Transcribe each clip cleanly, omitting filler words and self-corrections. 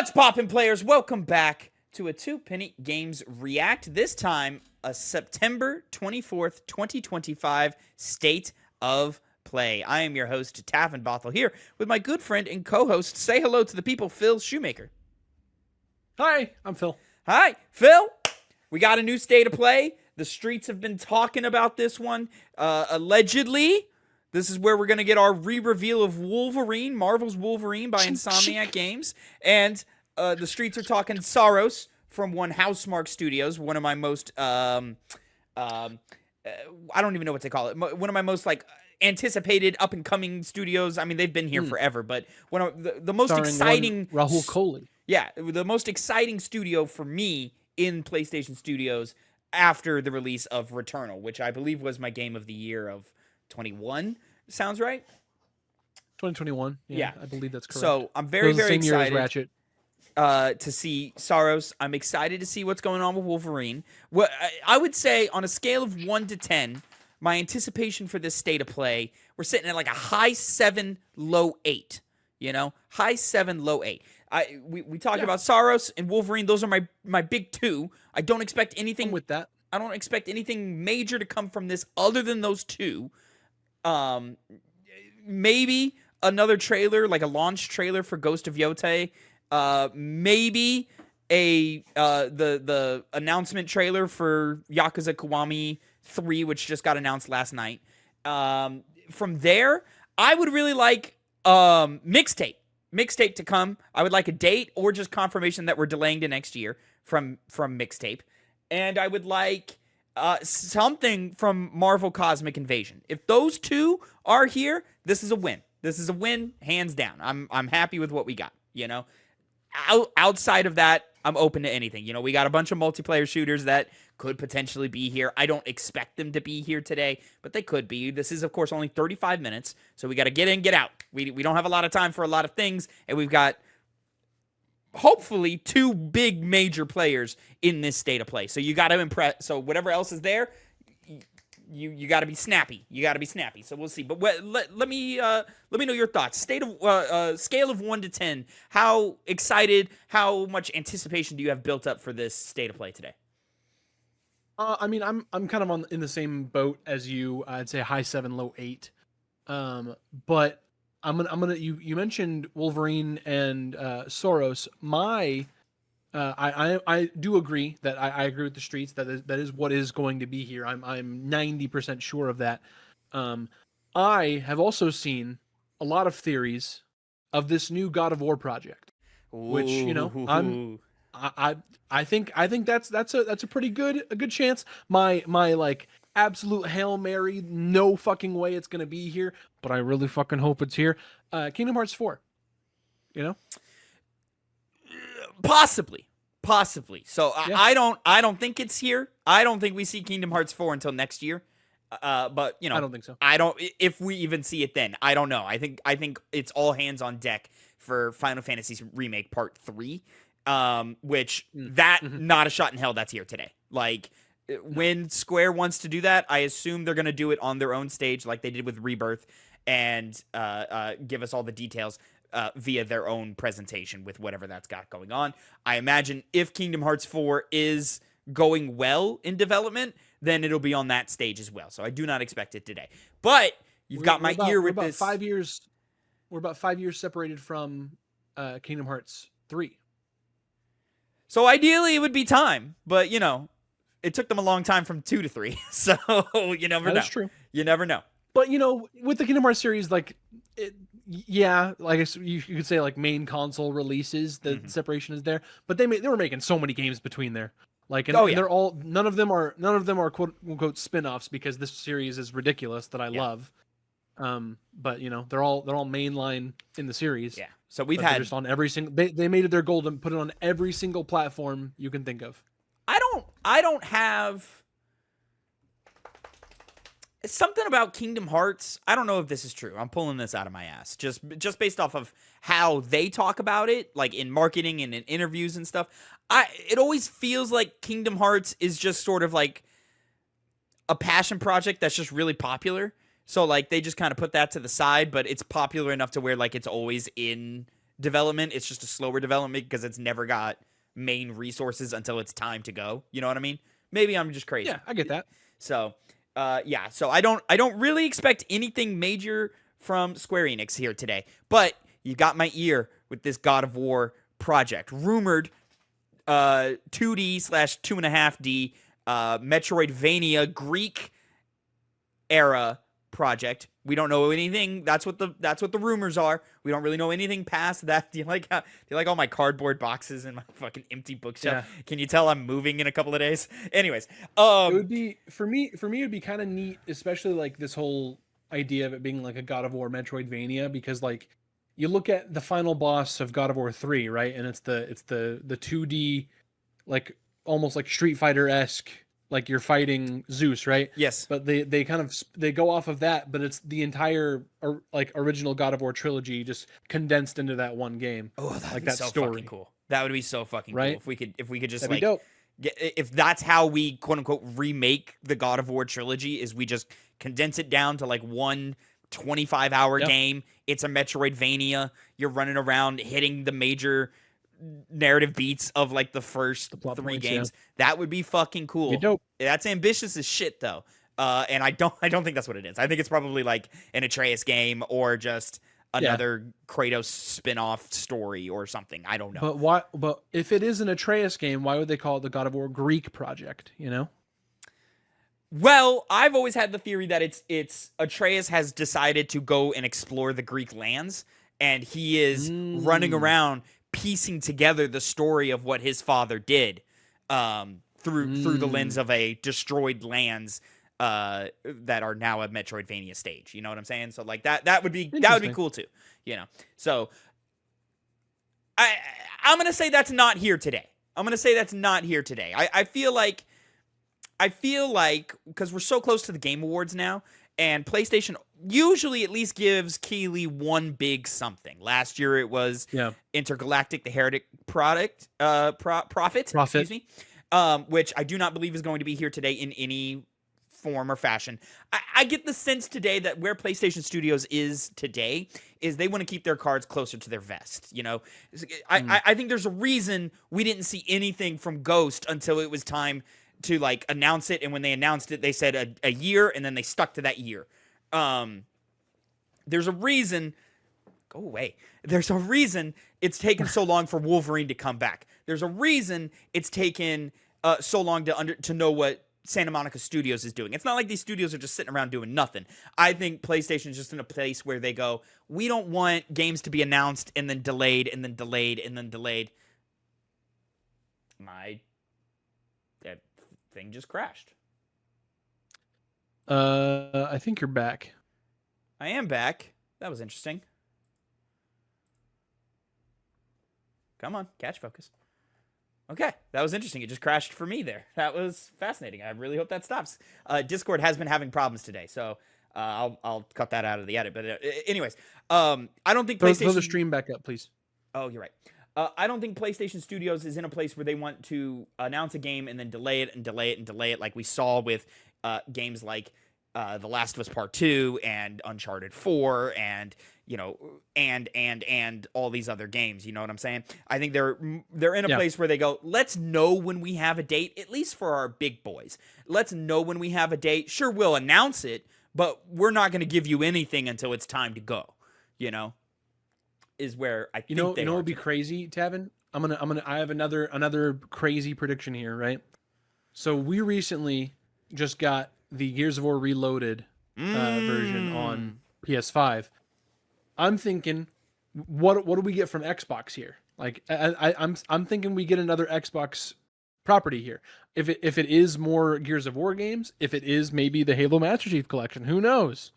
What's poppin', players? Welcome back to a Penny Games React. This time, a September 24th, 2025 State of Play. I am your host, Tavin Bothel, here with my good friend and co-host. Say hello to the people, Phil Shoemaker. Hi, I'm Phil. Hi, Phil. We got a new State of Play. The streets have been talking about this one. Allegedly, this is where we're going to get our re-reveal of Wolverine, Marvel's Wolverine by Insomniac Games. And the streets are talking Saros from One Housemarque Studios, one of my most, I don't even know what to call it, one of my most, anticipated up-and-coming studios. I mean, they've been here forever, but one of the most exciting... Rahul Kohli. Yeah, the most exciting studio for me in PlayStation Studios after the release of Returnal, which I believe was my game of the year of 21. Sounds right? 2021. Yeah, I believe that's correct. So I'm very, very excited. Same year as Ratchet. To see Saros. I'm excited to see what's going on with Wolverine. What I would say on a scale of 1 to 10, my anticipation for this State of Play, we're sitting at like a high 7, low 8. You know, high 7, low 8. We talked about Saros and Wolverine. Those are my big two. I don't expect anything with that. I don't expect anything major to come from this other than those two. Maybe another trailer, like a launch trailer for Ghost of Yotei. Maybe the announcement trailer for Yakuza Kiwami 3, which just got announced last night. From there, I would really like mixtape to come. I would like a date or just confirmation that we're delaying to next year from mixtape. And I would like something from Marvel Cosmic Invasion. If those two are here, this is a win. This is a win, hands down. I'm happy with what we got, you know. Outside of that, I'm open to anything. You know, we got a bunch of multiplayer shooters that could potentially be here. I don't expect them to be here today, but they could be. This is, of course, only 35 minutes, so we got to get in, get out. We don't have a lot of time for a lot of things, and we've got hopefully two big major players in this State of Play. So you got to impress. So whatever else is there, you got to be snappy. You got to be snappy. So we'll see. But let me know your thoughts. Scale of 1 to 10. How excited? How much anticipation do you have built up for this State of Play today? I mean, I'm kind of in the same boat as you. I'd say high 7, low 8. But I'm gonna. You mentioned Wolverine and Saros. I do agree that I agree with the streets that is what is going to be here. I'm 90% sure of that. I have also seen a lot of theories of this new God of War project, which I think that's a pretty good chance. My like absolute Hail Mary, no fucking way it's gonna be here, but I really fucking hope it's here. Kingdom Hearts 4. You know? Possibly. So yeah. I don't think it's here. I don't think we see Kingdom Hearts 4 until next year. But you know, I don't think so. If we even see it then. I don't know. I think it's all hands on deck for Final Fantasy Remake Part 3. Which not a shot in hell that's here today. Like when Square wants to do that, I assume they're going to do it on their own stage like they did with Rebirth and give us all the details via their own presentation with whatever that's got going on. I imagine if Kingdom Hearts 4 is going well in development, then it'll be on that stage as well. So I do not expect it today. But you've got my ear with this. 5 years. We're about 5 years separated from Kingdom Hearts 3. So ideally it would be time, but you know, it took them a long time from 2 to 3. So you never know. That's true. You never know. But you know, with the Kingdom Hearts series, like I guess you could say like main console releases, the separation is there. But they were making so many games between there. Like, and they're all none of them are quote unquote spin-offs because this series is ridiculous that I love. But you know, they're all mainline in the series. Yeah. So we've had just on every single. They made it their goal to put it on every single platform you can think of. I don't have something about Kingdom Hearts. I don't know if this is true. I'm pulling this out of my ass just based off of how they talk about it, like in marketing and in interviews and stuff. It always feels like Kingdom Hearts is just sort of like a passion project that's just really popular. So like they just kind of put that to the side, but it's popular enough to where like it's always in development. It's just a slower development because it's never got main resources until it's time to go. You know what I mean? Maybe I'm just crazy. Yeah, I get that. So, yeah. So I don't really expect anything major from Square Enix here today. But you got my ear with this God of War project, rumored 2D/2.5D Metroidvania Greek era project. We don't know anything. That's what the rumors are. We don't really know anything past that. Do you like all my cardboard boxes and my fucking empty bookshelf? Yeah. Can you tell I'm moving in a couple of days? Anyways, it would be for me. It would be kind of neat, especially like this whole idea of it being like a God of War Metroidvania, because like you look at the final boss of God of War 3, right? And it's the 2D, like almost like Street Fighter-esque, like you're fighting Zeus, right? Yes. But they kind of they go off of that, but it's the entire like original God of War trilogy just condensed into that one game. Oh, that'd like be that so story. Fucking cool. That would be so fucking right? cool if we could just That'd like be dope. If that's how we quote unquote remake the God of War trilogy, is we just condense it down to like one 25-hour game. It's a Metroidvania. You're running around hitting the major narrative beats of like the first 3 games. That would be fucking cool. Be dope. That's ambitious as shit though. And I don't think that's what it is. I think it's probably like an Atreus game or just another Kratos spin-off story or something. I don't know. But if it is an Atreus game, why would they call it the God of War Greek project, you know? Well, I've always had the theory that it's Atreus has decided to go and explore the Greek lands, and he is running around piecing together the story of what his father did through the lens of a destroyed lands that are now a Metroidvania stage. You know what I'm saying? So like that would be cool too. You know. So I'm gonna say that's not here today. I feel like because we're so close to the Game Awards now, and PlayStation usually at least gives Keighley one big something. Last year it was Intergalactic: The Heretic Prophet. Excuse me, which I do not believe is going to be here today in any form or fashion. I get the sense today that where PlayStation Studios is today is they want to keep their cards closer to their vest. You know, I think there's a reason we didn't see anything from Ghost until it was time to like announce it, and when they announced it, they said a year, and then they stuck to that year. There's a reason. Go away. There's a reason it's taken so long for Wolverine to come back. There's a reason it's taken so long to know what Santa Monica Studios is doing. It's not like these studios are just sitting around doing nothing. I think PlayStation is just in a place where they go, we don't want games to be announced and then delayed and then delayed and then delayed. That thing just crashed. I think you're back. I am back. That was interesting. Come on, catch focus. Okay, that was interesting. It just crashed for me there. That was fascinating. I really hope that stops. Discord has been having problems today, so I'll cut that out of the edit. But anyways, I don't think PlayStation... Throw the stream back up, please. Oh, you're right. I don't think PlayStation Studios is in a place where they want to announce a game and then delay it and delay it and delay it, like we saw with games like The Last of Us Part 2 and Uncharted 4 and, you know, and all these other games. You know what I'm saying? I think they're in a place where they go, let's know when we have a date, at least for our big boys. Let's know when we have a date. Sure, we'll announce it, but we're not going to give you anything until it's time to go, you know? Is where I think you know would be crazy, Tavin. I have another crazy prediction here, right? So we recently just got the Gears of War Reloaded version on PS5. I'm thinking, what do we get from Xbox here? Like I'm thinking we get another Xbox property here. If it is more Gears of War games, if it is maybe the Halo Master Chief Collection, who knows?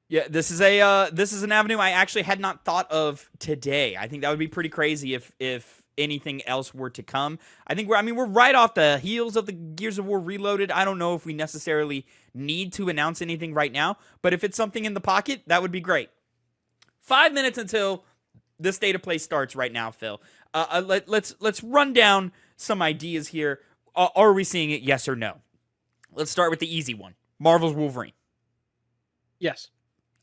Yeah, this is an avenue I actually had not thought of today. I think that would be pretty crazy if anything else were to come. I think we're right off the heels of the Gears of War Reloaded. I don't know if we necessarily need to announce anything right now, but if it's something in the pocket, that would be great. 5 minutes until the state of play starts right now, Phil. Let's run down some ideas here. Are we seeing it? Yes or no? Let's start with the easy one. Marvel's Wolverine. Yes.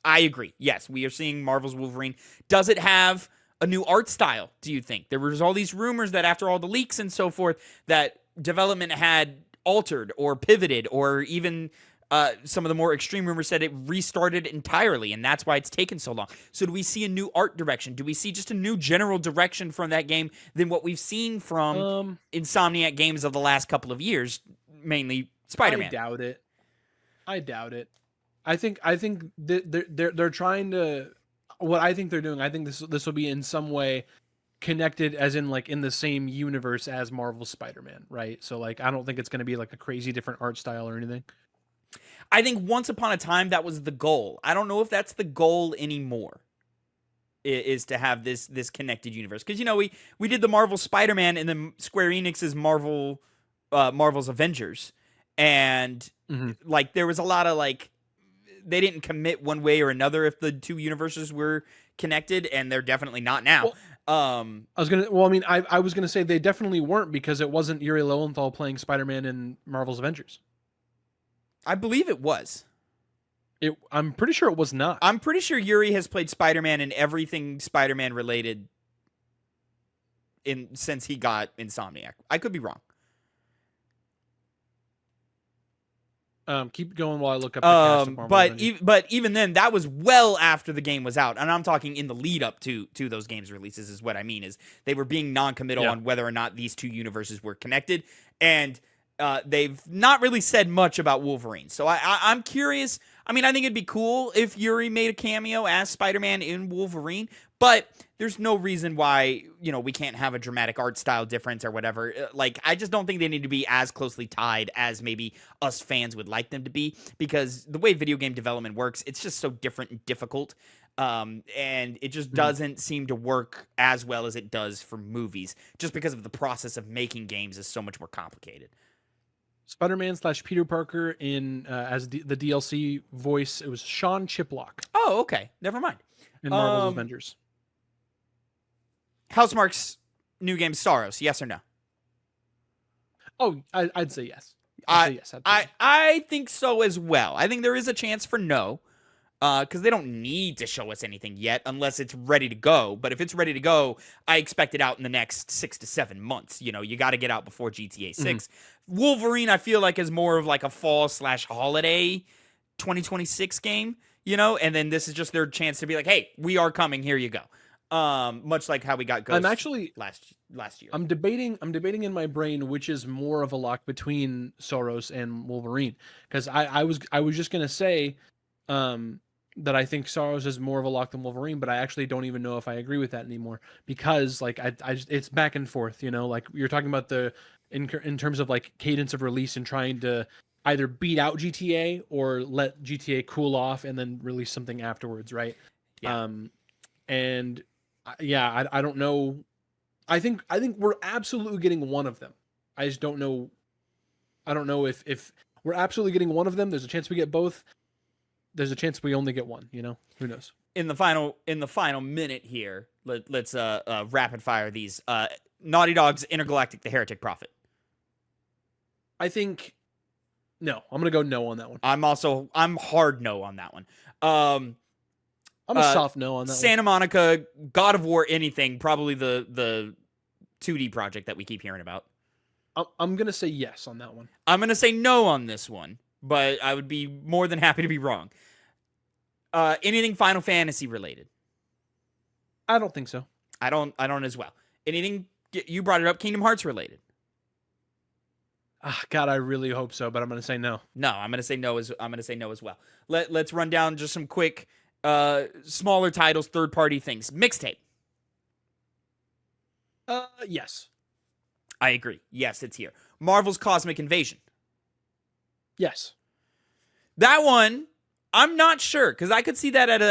I agree. Yes, we are seeing Marvel's Wolverine. Does it have a new art style, do you think? There was all these rumors that after all the leaks and so forth, that development had altered or pivoted, or even some of the more extreme rumors said it restarted entirely, and that's why it's taken so long. So do we see a new art direction? Do we see just a new general direction from that game than what we've seen from Insomniac games of the last couple of years, mainly Spider-Man? I doubt it. I think they're trying to. What I think they're doing, I think this will be in some way connected, as in like in the same universe as Marvel's Spider-Man, right? So like I don't think it's going to be like a crazy different art style or anything. I think once upon a time that was the goal. I don't know if that's the goal anymore. Is to have this connected universe, because we did the Marvel Spider-Man and then Square Enix's Marvel's Avengers, and like there was a lot of like they didn't commit one way or another if the two universes were connected, and they're definitely not now. I was gonna say they definitely weren't, because it wasn't Yuri Lowenthal playing Spider-Man in Marvel's Avengers. I believe it was. I'm pretty sure it was not. I'm pretty sure Yuri has played Spider-Man in everything Spider-Man related since he got Insomniac. I could be wrong. Keep going while I look up the cast of Marvel. But even then, that was well after the game was out, and I'm talking in the lead up to those games releases. Is what I mean is they were being non-committal on whether or not these two universes were connected, and they've not really said much about Wolverine. So I'm curious. I mean, I think it'd be cool if Yuri made a cameo as Spider-Man in Wolverine, but there's no reason why, we can't have a dramatic art style difference or whatever. Like, I just don't think they need to be as closely tied as maybe us fans would like them to be, because the way video game development works, it's just so different and difficult. And it just doesn't seem to work as well as it does for movies, just because of the process of making games is so much more complicated. Spider-Man / Peter Parker in as the DLC voice. It was Sean Chiplock. Oh, okay. Never mind. In Marvel's Avengers. Housemarque's new game Staros, yes or no? Oh, I'd say yes. I think so as well. I think there is a chance for no, because they don't need to show us anything yet unless it's ready to go. But if it's ready to go, I expect it out in the next 6 to 7 months. You got to get out before GTA 6. Wolverine, I feel like, is more of like a fall/holiday 2026 game, and then this is just their chance to be like, hey, we are coming, here you go. Much like how we got Ghost last year. I'm debating in my brain which is more of a lock between Soros and Wolverine, because I was just gonna say that I think Soros is more of a lock than Wolverine, but I actually don't even know if I agree with that anymore, because like it's back and forth, like you're talking about in terms of like cadence of release and trying to either beat out GTA or let GTA cool off and then release something afterwards, right? Yeah. I don't know. I think we're absolutely getting one of them. I just don't know. I don't know if we're absolutely getting one of them. There's a chance we get both. There's a chance we only get one. Who knows? In the final minute here, let's rapid fire these. Naughty Dog's Intergalactic: The Heretic Prophet. I think no. I'm gonna go no on that one. I'm hard no on that one. I'm a soft no on that Santa Monica, God of War, anything, probably the 2D project that we keep hearing about. I'm going to say yes on that one. I'm going to say no on this one, but I would be more than happy to be wrong. Anything Final Fantasy related? I don't think so. I don't as well. Anything, you brought it up, Kingdom Hearts related? God, I really hope so, but I'm going to say no. No, I'm going to say no as well. Let's run down just some quick smaller titles, third-party things. Mixtape. Yes. I agree. Yes, it's here. Marvel's Cosmic Invasion. Yes. That one, I'm not sure, because I could see that at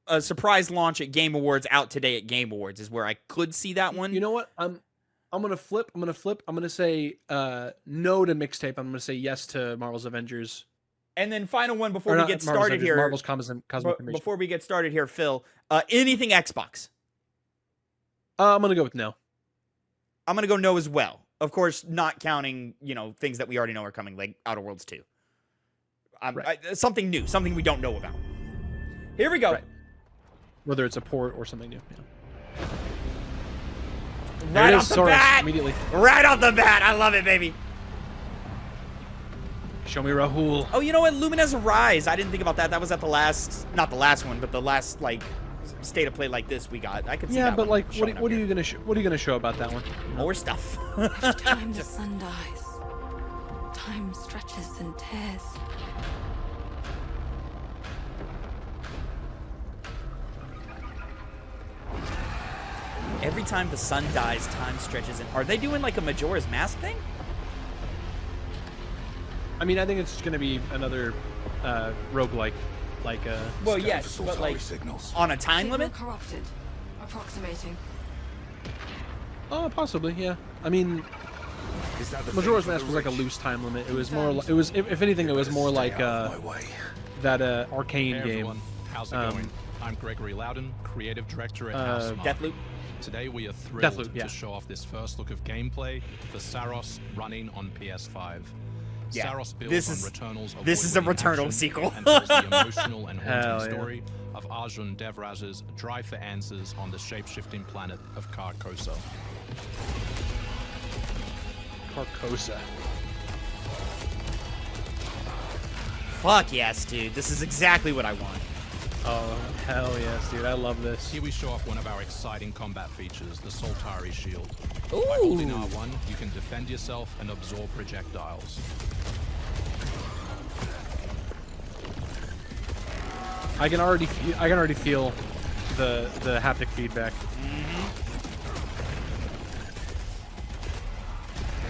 a surprise launch at Game Awards out today at Game Awards is where I could see that one. You know what? I'm gonna flip. I'm gonna say no to Mixtape. I'm gonna say yes to Marvel's Avengers. And then final one before we get started here. Marvel's Cosmic Invasion. Before we get started here, Phil, anything Xbox? I'm gonna go with no. I'm gonna go no as well. Of course, not counting things that we already know are coming, like Outer Worlds 2. Right. Something new, something we don't know about. Here we go. Right. Whether it's a port or something new. Yeah. Right off the Saurus, bat. immediately. Right off the bat. I love it, baby. Show me Rahul. Oh, you know what? Luminous Rise. I didn't think about that. That was at the last, not the last one, but the last like state of play like this we got. I could see Yeah, that but one like, showing up what are here. you gonna show about that one? More stuff. Each time the sun dies, time stretches and tears. Every time the sun dies, time stretches. And are they doing like a Majora's Mask thing? I mean, I think it's gonna be another roguelike, like Well, yes, but like on a time limit. Corrupted. Approximating. Oh, possibly, yeah. I mean, Is that the Majora's thing for Mask the was like a rich? loose time limit. It was more, if anything, it was more like Stay out of my way. that arcane Hey game. everyone, how's it going? I'm Gregory Loudon, creative director at Housemarque. Deathloop. Today we are thrilled Deathloop, yeah. to show off this first look of gameplay for Saros running on PS5. Yeah, Saros builds this on is- Returnal's this is a award-winning Returnal action sequel. and tells the emotional and Hell haunting yeah. story of Arjun Devraz's drive for answers on the shape-shifting planet of Carcosa. Carcosa. Fuck yes, dude. This is exactly what I want. Oh, hell yes, dude. I love this. Here we show off one of our exciting combat features, the Soltari Shield. By Ooh. holding R1, you can defend yourself and absorb projectiles. I can already feel the haptic feedback.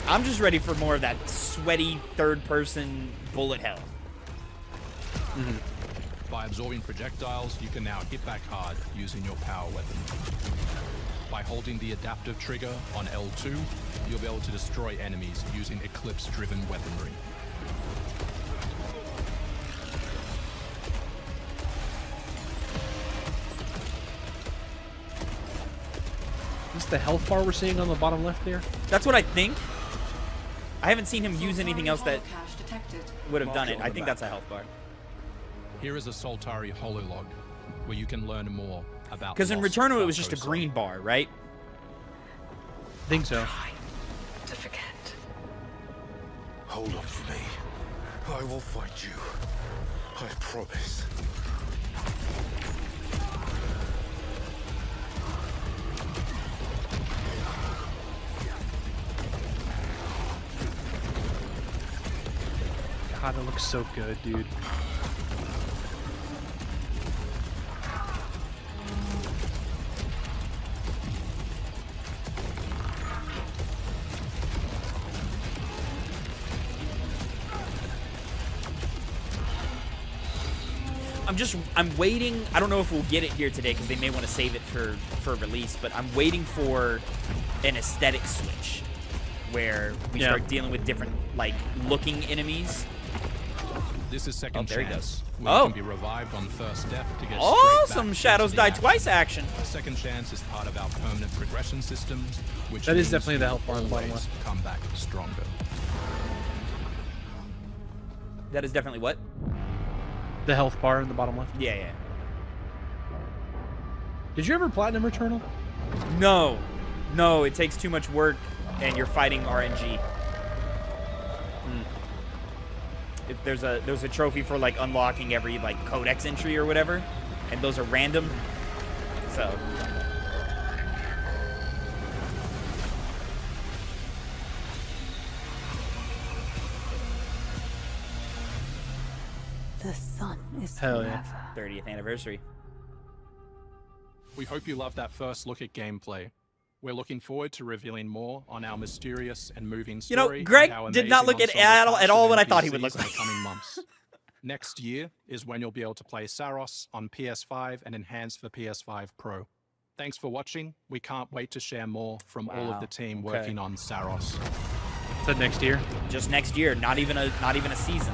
I'm just ready for more of that sweaty third-person bullet hell. By absorbing projectiles, you can now hit back hard using your power weapon. By holding the adaptive trigger on L2, you'll be able to destroy enemies using eclipse-driven weaponry. Is this the health bar we're seeing on the bottom left there? That's what I think. I haven't seen him use anything else that Cache detected. would have done Mark it it. on I the think map. that's a health bar. Here is a Soltari hololog, where you can learn more about. Because in lost Returnal, it was just a Carcosa. green bar, right? Think so. To forget. Hold up for me. I will fight you. I promise. God, it looks so good, dude. I'm waiting. I don't know if we'll get it here today because they may want to save it for release, but I'm waiting for an aesthetic switch where we Yeah. start dealing with different like looking enemies. This is Second there he Chance, goes. where Oh. you can be revived on first death to get Oh, straight back some into Shadows the Die action. Twice action. Second Chance is part of our permanent progression systems, which That is means definitely the you health bar on the bottom always come back stronger. That is definitely what? The health bar in the bottom left. Yeah, yeah. Did you ever platinum Returnal? No, no, it takes too much work, and you're fighting RNG. If there's a trophy for like unlocking every like codex entry or whatever, and those are random. So The sun is Hell yeah. forever. 30th anniversary. We hope you loved that first look at gameplay. We're looking forward to revealing more on our mysterious and moving You know, story. Greg and our did not amazing look at ensemble at all cast what I of thought he would NPCs look in the like. coming months. Next year is when you'll be able to play Saros on PS5 and enhanced for PS5 Pro. Thanks for watching. We can't wait to share more from all Wow, of the team okay. working on Saros. So next year. Just next year, not even a season.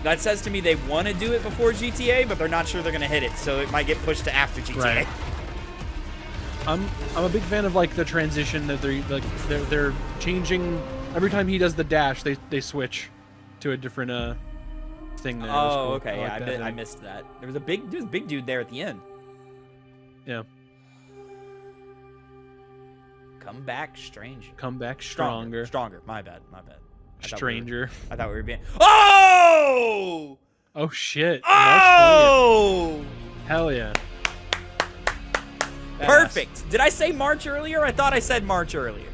That says to me they want to do it before GTA, but they're not sure they're gonna hit it, so it might get pushed to after GTA. Right. I'm a big fan of like the transition that they're changing every time he does the dash. They switch to a different thing there. Oh, cool. okay. I, like that I thing. missed that. There was a big dude there at the end. Yeah. Come back, stranger. Come back stronger. Stronger. My bad. Stranger. I thought we were being. Oh! Oh shit. Oh! Hell yeah. Perfect. Did I say March earlier? I thought I said March earlier.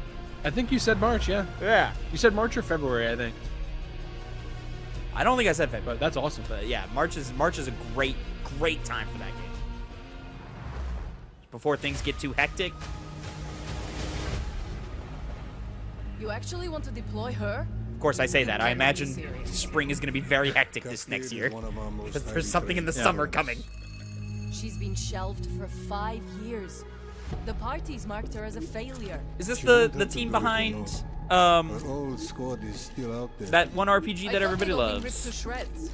I think you said March, yeah. Yeah. You said March or February, I think. I don't think I said February. But that's awesome. But yeah, March is a great time for that game. Before things get too hectic. You actually want to deploy her? Of course, I say that. I imagine spring is going to be very hectic this next year. Because there's something in the summer coming. She's been shelved for 5 years. The parties marked her as a failure. Is this the team behind old squad is still out there. that one RPG that everybody Ripped to loves? shreds.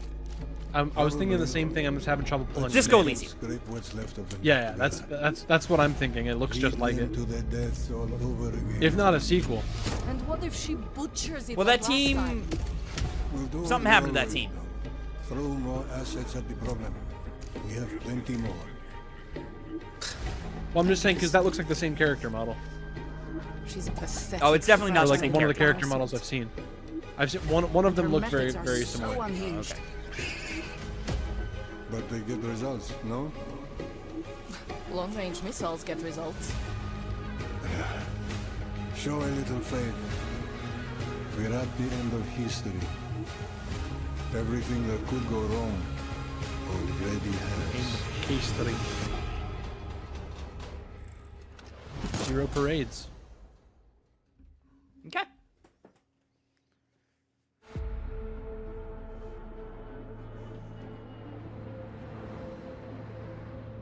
I was thinking the same thing. I'm just having trouble pulling. Disco it. Elysium. Scrape what's left of them. Yeah, that's what I'm thinking. It looks just like it. To their deaths all over again. If not a sequel. And what if she butchers it? Well, like that last team. time? We'll do Something what happened we to that always team. do. Throw more assets at the problem. We have plenty more. Well, I'm just saying because that looks like the same character model. She's a pathetic. Oh, it's definitely not Or the like same one of the character. character models I've seen. I've seen one of them Her looked very methods are very so similar. unhinged. But they get results, no? Long-range missiles get results. Show a little faith. We're at the end of history. Everything that could go wrong already has. Case study. 0 parades. Okay.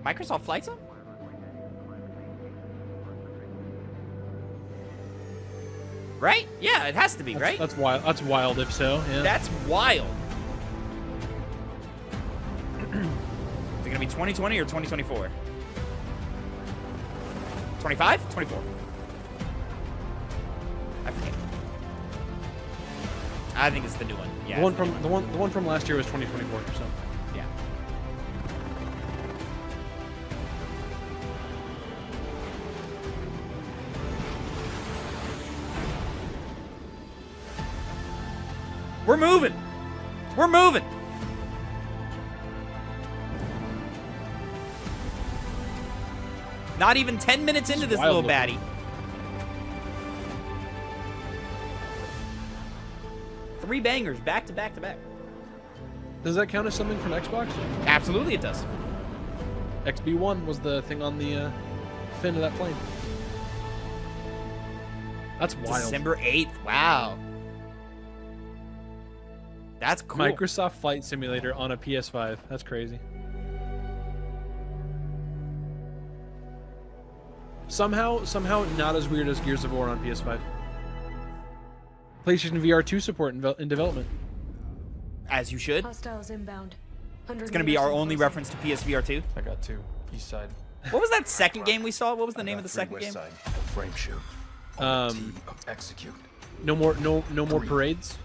Microsoft Flight Sim? Right? Yeah, it has to be, right? That's wild. That's wild. If so, yeah. That's wild. Is it gonna be 2020 or 2024? 25? 24. I forget. I think it's the new one. Yeah. the one it's from new the one from last year was 2024. So Yeah. We're moving. We're moving. Not even 10 minutes into this wild little looking. baddie. Three bangers back to back to back. does that count as something from Xbox? Absolutely it does. XB1 was the thing on the fin of that plane. That's wild. December 8th. Wow. That's cool. Microsoft Flight Simulator on a PS5. That's crazy. Somehow not as weird as Gears of War on PS5. PlayStation VR 2 support in development. As you should. Hostiles inbound. It's going to be our only reference to PSVR 2. I got 2. East side. What was that second game we saw? What was the name of the second game? Side. Frame shoot. Execute. No more parades.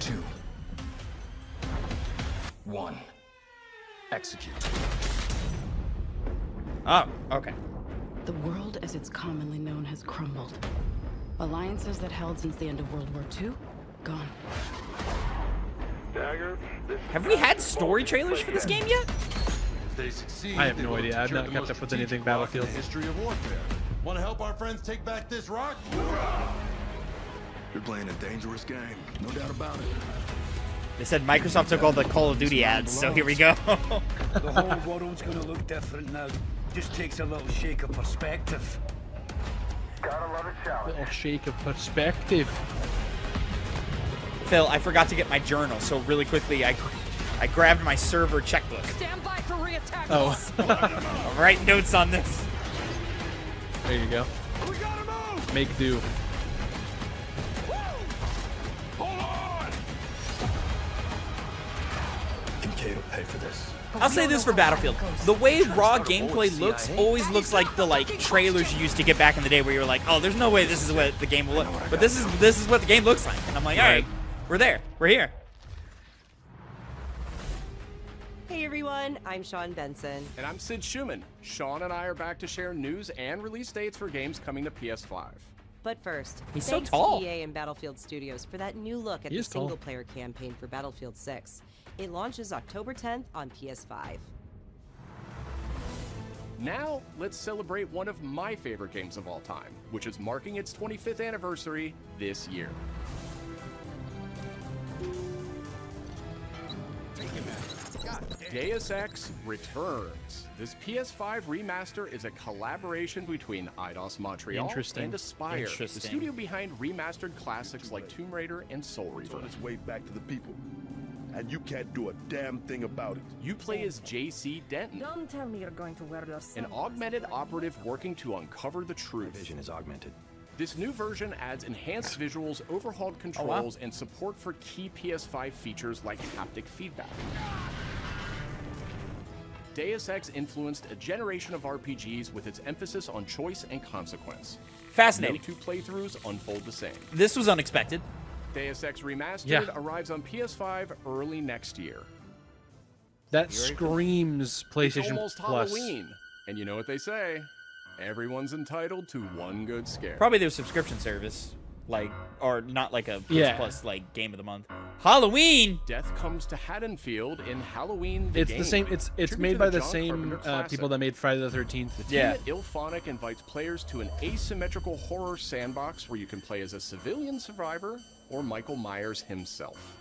2. 1. Execute. Oh, okay. The world as it's commonly known has crumbled. Alliances that held since the end of World War II, gone. Have we had story trailers for this game yet? They succeed. I have no idea. I've not kept up with anything Battlefield. History of warfare. Want to help our friends take back this rock? You're playing a dangerous game, no doubt about it. They said Microsoft took all the Call of Duty ads, so here we go. The whole world's gonna look different now. Just takes a little shake of perspective. Little shake of perspective. Phil, I forgot to get my journal, so really quickly I grabbed my server checkbook. Stand by for reattack. Oh, I'm writing notes on this. there you go. We gotta move! Make do. Hold on! Kincaid will pay for this. I'll say this for Battlefield. The way raw gameplay looks always looks like the trailers you used to get back in the day where you were like, oh, there's no way this is what the game will look. But this is what the game looks like. And I'm like, all right, we're there. We're here. Hey everyone, I'm Sean Benson. And I'm Sid Schumann. Sean and I are back to share news and release dates for games coming to PS5. But first, He's so thanks tall. to EA and Battlefield Studios for that new look at the single-player campaign for Battlefield 6. It launches October 10th on PS5. Now, let's celebrate one of my favorite games of all time, which is marking its 25th anniversary this year. Deus Ex returns. This PS5 remaster is a collaboration between Eidos Montreal and Aspyr, the studio behind remastered classics like Tomb Raider and Soul Reaver. It's on its way back to the people, and you can't do a damn thing about it. You play as J.C. Denton, Don't tell me you're going to wear those. an augmented operative working to uncover the truth. My vision is augmented. This new version adds enhanced visuals, overhauled controls, and support for key PS5 features like haptic feedback. Deus Ex influenced a generation of RPGs with its emphasis on choice and consequence. Fascinating. No two playthroughs unfold the same. This was unexpected. Deus Ex Remastered arrives on PS5 early next year. That screams PlayStation It's almost Plus. Halloween, and you know what they say: everyone's entitled to one good scare. Probably their subscription service, like, or not like a plus like game of the month. Halloween. Death comes to Haddonfield in Halloween. The It's game. the same. It's Tribute made to by the the John same Carpenter classic. people that made Friday the 13th. The team at Ilphonic invites players to an asymmetrical horror sandbox where you can play as a civilian survivor or Michael Myers himself.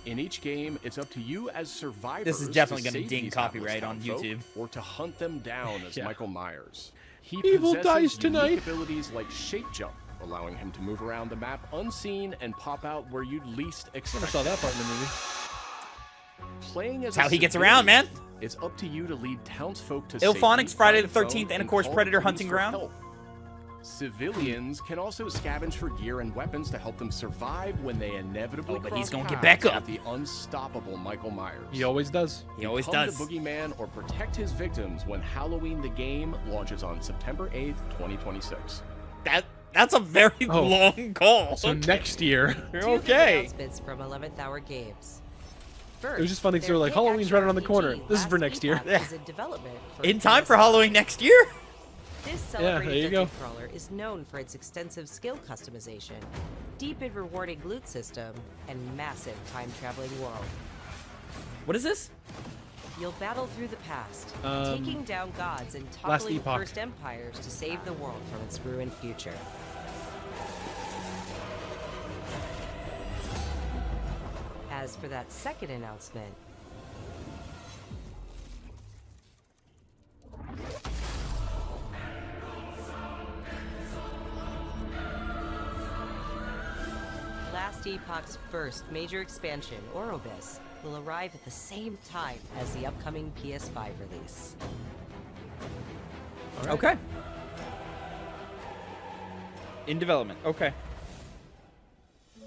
In each game, it's up to you as survivors. This is definitely to going to save ding these copyright hapless on townfolk YouTube. or to hunt them down as Michael Myers. He Evil possesses dies tonight. unique abilities like shape jump, allowing him to move around the map unseen and pop out where you'd least expect. Never saw that part in the movie. Playing as That's how a he gets civilian, around, man. It's up to you to lead townsfolk to Ilphonic's safety, Friday find the a phone, 13th, and of course call Predator police Hunting for Ground. help. Civilians can also scavenge for gear and weapons to help them survive when they inevitably but he's cross gonna get back paths up. with the unstoppable Michael Myers. He always does. He always Become does. the boogeyman or protect his victims when Halloween the game launches on September 8th, 2026. That's a very long call. So next year. Okay. Announcements from 11th Hour Games. First, It was just funny because they were like, their Halloween's right around the corner. RPG This is for Last next year. Epoch is in development for In time for PS5. Halloween next year. This there celebrated you dungeon go. crawler is known for its extensive skill customization, deep and rewarding loot system, and massive time-traveling world. What is this? You'll battle through the past, taking down gods and Last toppling Epoch. first empires to save the world from its ruined future. As for that second announcement, Last Epoch's first major expansion, Orobis, will arrive at the same time as the upcoming PS5 release. Okay. In development. Okay.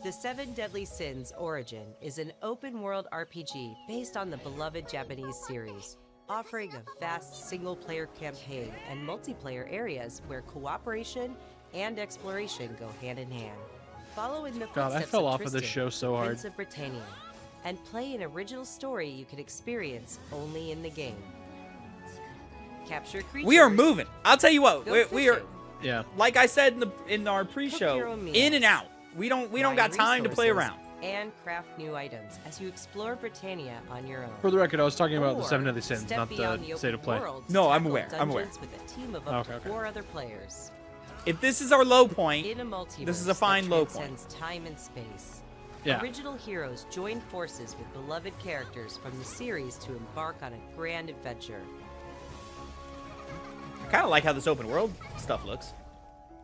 The Seven Deadly Sins Origin is an open-world RPG based on the beloved Japanese series, offering a vast single-player campaign and multiplayer areas where cooperation and exploration go hand in hand. Follow in the God, I footsteps fell of off of this Tristan, show so hard. Prince of Britannia, and play an original story you can experience only in the game. Capture creatures. We are moving. I'll tell you what. Go We are. fishing, Yeah. Like I said in our your pre-show, own meals, in and out. We don't mine got time to play resources, around. and craft new items as you explore Britannia on your own. For the record, I was talking about the Or 7 Deadly Sins, step not beyond the the state of open play. world to No, I'm tackle aware, I'm aware. dungeons with a team of up Okay, to 4 other players. If this is our low point, In a multiverse this is a fine that low point. transcends time and space. Yeah. Original heroes join forces with beloved characters from the series to embark on a grand adventure. I kind of like how this open world stuff looks.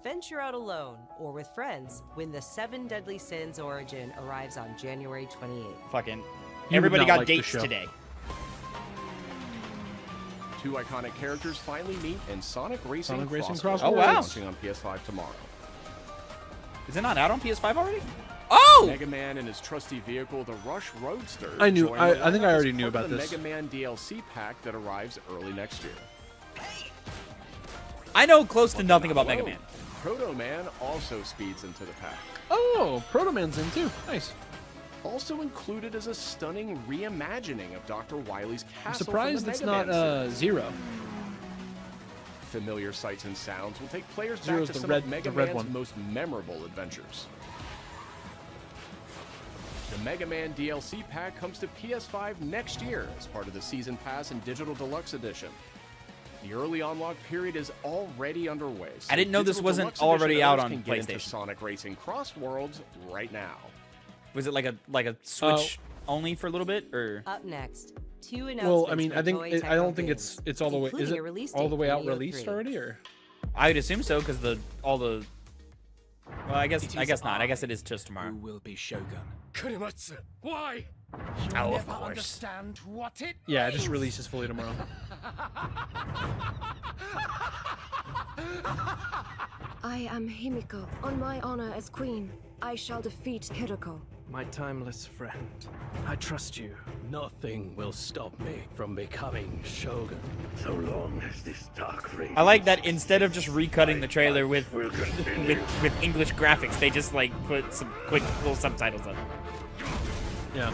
Venture out alone or with friends when the Seven Deadly Sins Origin arrives on January 28th. Fucking would everybody not got like the dates show. today. Two iconic characters finally meet in Sonic Racing Sonic Racing Cross Cross Oh, wow. launching on PS5 tomorrow. Is it not out on PS5 already? Oh! Mega Man and his trusty vehicle, the Rush Roadster. I knew- join I the think I lineup already as knew part of about the this. Mega Man DLC pack that arrives early next year. I know close to nothing about Mega Whoa. Man. Proto Man also speeds into the pack. Oh, Proto Man's in too. Nice. Also included is a stunning reimagining of Dr. Wily's castle. I'm surprised from the it's Mega not Man series. Zero. Familiar sights and sounds will take players Zero's back to the some red- of Mega the red Man's one. most memorable adventures. The Mega Man DLC pack comes to PS5 next year as part of the Season Pass and Digital Deluxe Edition. The early unlock period is already underway. So I didn't know this Digital wasn't Deluxe already Edition out owners on can get into PlayStation. Sonic Racing Cross Worlds right now. Was it like a Switch only for a little bit, or? Up next, two announcements. Well, I mean, from I think Toei I don't Tecmo think Games, it's all the way. Is including it a release all the date way for out Neo released 3. already, or? I'd assume so, because all the. Well, I guess not. I guess it is just tomorrow. Who will be Shogun? Kurimatsu, why? Oh, of never course. understand what it Yeah, it just releases fully tomorrow. I am Himiko. On my honor as queen, I shall defeat Hiroko. My timeless friend, I trust you. Nothing will stop me from becoming Shogun. So long as this dark reign. I like that instead of just recutting the trailer with English graphics, they just like put some quick little subtitles on. Yeah.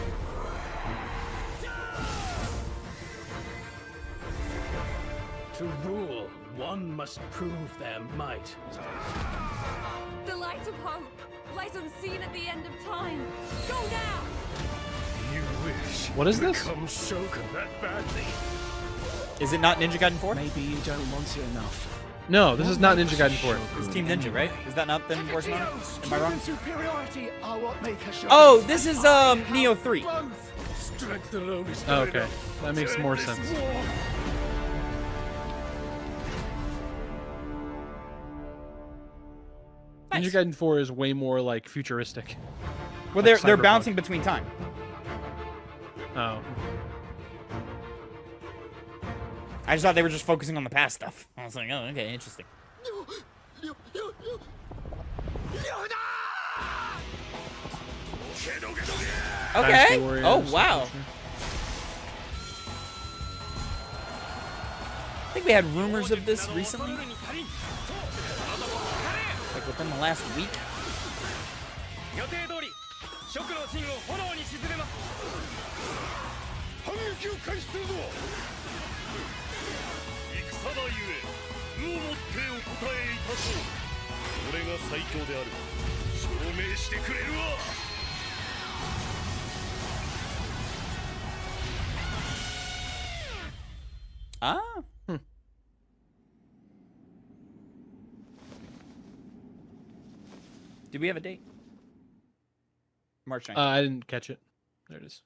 To rule, one must prove their might. The light of hope lies unseen at the end of time. Go now! You wish. What is this? Become Shogun that badly. Is it not Ninja Gaiden 4? Maybe you don't want it enough. No, this is not Ninja Gaiden 4. It's Team Ninja, right? Is that not them working on it? Am I wrong? Superiority are what make a Shogun. Oh, this is Neo 3. Strength alone is Oh, not okay, enough. that makes more This sense. war. Ninja Gaiden 4 is way more like futuristic. Well, Like they're cyberpunk. bouncing between time. Oh. I just thought they were just focusing on the past stuff. I was like, oh, okay, interesting. Okay. Dynasty Warriors, Oh, wow. Future. I think we had rumors of this recently. Like within the last week. Ah. Did we have a date? March 9th. I didn't catch it. There it is.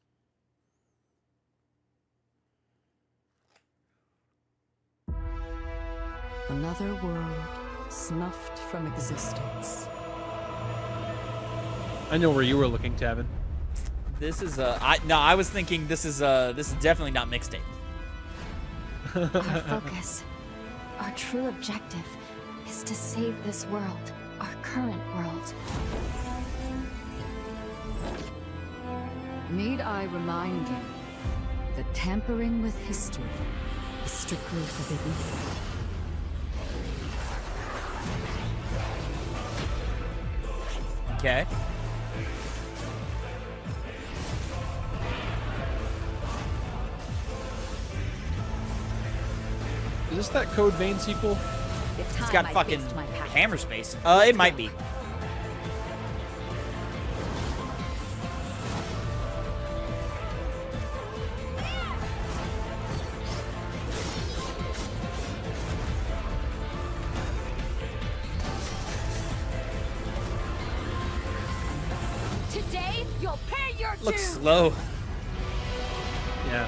Another world snuffed from existence. I know where you were looking, Tavin. This is I was thinking this is definitely not mixtape. Our focus, our true objective, is to save this world, our current world. Need I remind you that tampering with history is strictly forbidden? Okay. Is this that Code Vein sequel? It's got fucking hammer space. It might be. Today, you'll pay your Looks dues! slow. Yeah.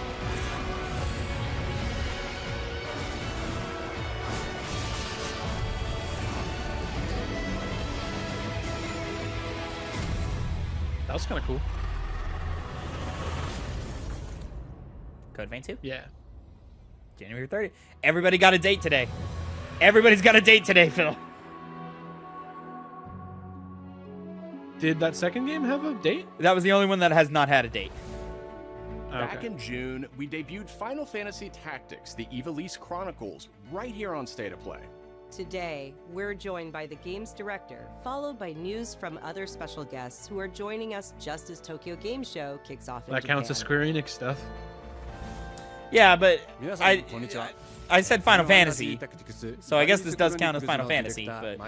That was kind of cool. Code Vein 2? Yeah. January 30th. Everybody got a date today. Everybody's got a date today, Phil. Did that second game have a date? That was the only one that has not had a date. Back in June, we debuted Final Fantasy Tactics, the Ivalice Chronicles, right here on State of Play. Today, we're joined by the game's director, followed by news from other special guests who are joining us just as Tokyo Game Show kicks off in That counts as Japan. Square Enix stuff. Yeah, but I said Final Fantasy, so I guess this does count as Final Fantasy. But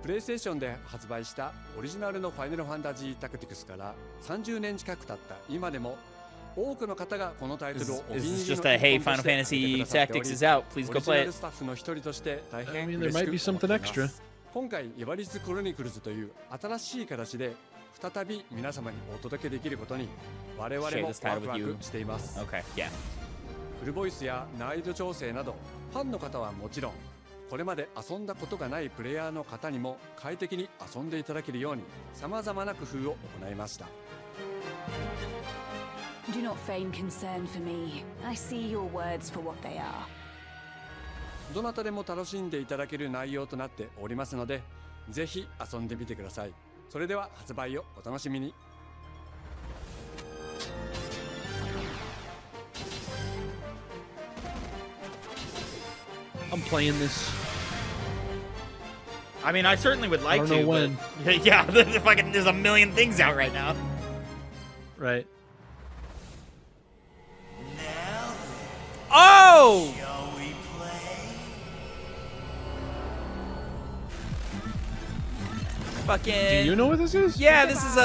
プレイステーションで発売したオリジナルのファイナルファンタジータクティクスから30年近く経った今でも多くの方がこのタイトルをお気に入りの just a hey, Final Fantasy Tactics is out. Please go play it. スタッフの一人として大変 I mean, 嬉 there し might く be 思って something います extra. 今回イバリスクロニクルズという新しい形で再び皆様にお届けできることに我々も Share ワ this title クワ with ク you. しています Okay, yeah. フルボイスや難易度調整などファンの方はもちろんこれまで遊んだことがないプレイヤーの方にも快適に遊んでいただけるように様々な工夫を行いました Do not feign concern for me. I see your words for what they are. どなたでも楽しんでいただける内容となっておりますのでぜひ遊んでみてくださいそれでは発売をお楽しみに I'm playing this. I mean, I certainly would like I don't know to. when. But, yeah, there's a million things out right now. Right. Oh! Fucking. Do you know what this is? Yeah, this is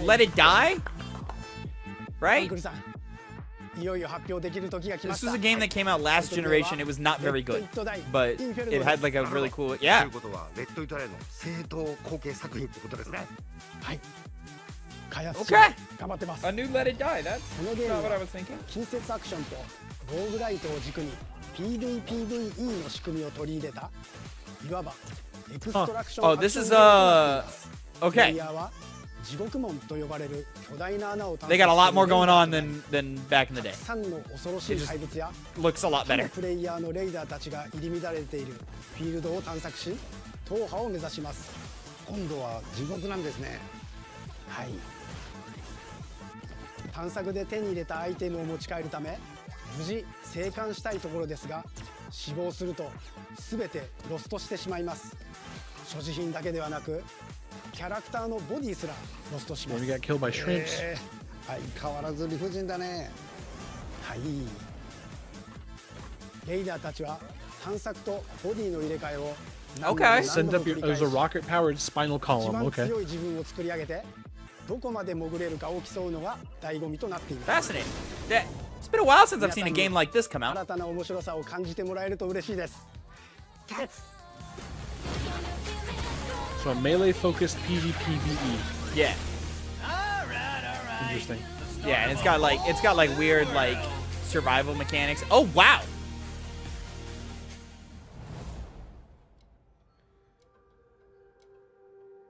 Let It Die, right? This was a game that came out last generation. It was not very good, but it had like a really cool. Yeah. Okay. A new Let It Die. That's not what I was thinking. 近接アクションとローグライトを軸に PVPVE の仕組みを取り入れたいわばエクストラクション Oh, this is okay. They got a lot more going on than back in the day. It just looks a lot better. プレイヤーのレイダーたちが入り乱れているフィールドを探索し踏破を目指します。今度は地獄なんですね。はい。探索で手に入れたアイテムを持ち帰るため無事生還したいところですが死亡すると全てロストしてしまいます。所持品だけではなくキャラクターのボディすらロストします。Maybe got killed by shrimps. 相変わらず理不尽だね。はい。レイダーたちは探索とボディの入れ替えを Okay. Send up your. There's a rocket-powered spinal 一 column. 番 Okay. 強い自分を作り上げてどこまで潜れるかを競うのが醍醐味となっています。 Fascinating. Yeah, it's been a while since I've seen a game like this come out. 新たな面白さを感じてもらえると嬉しいです。 So a melee-focused PvPvE. Yeah. Interesting. Yeah, and it's got like weird like survival mechanics. Oh wow.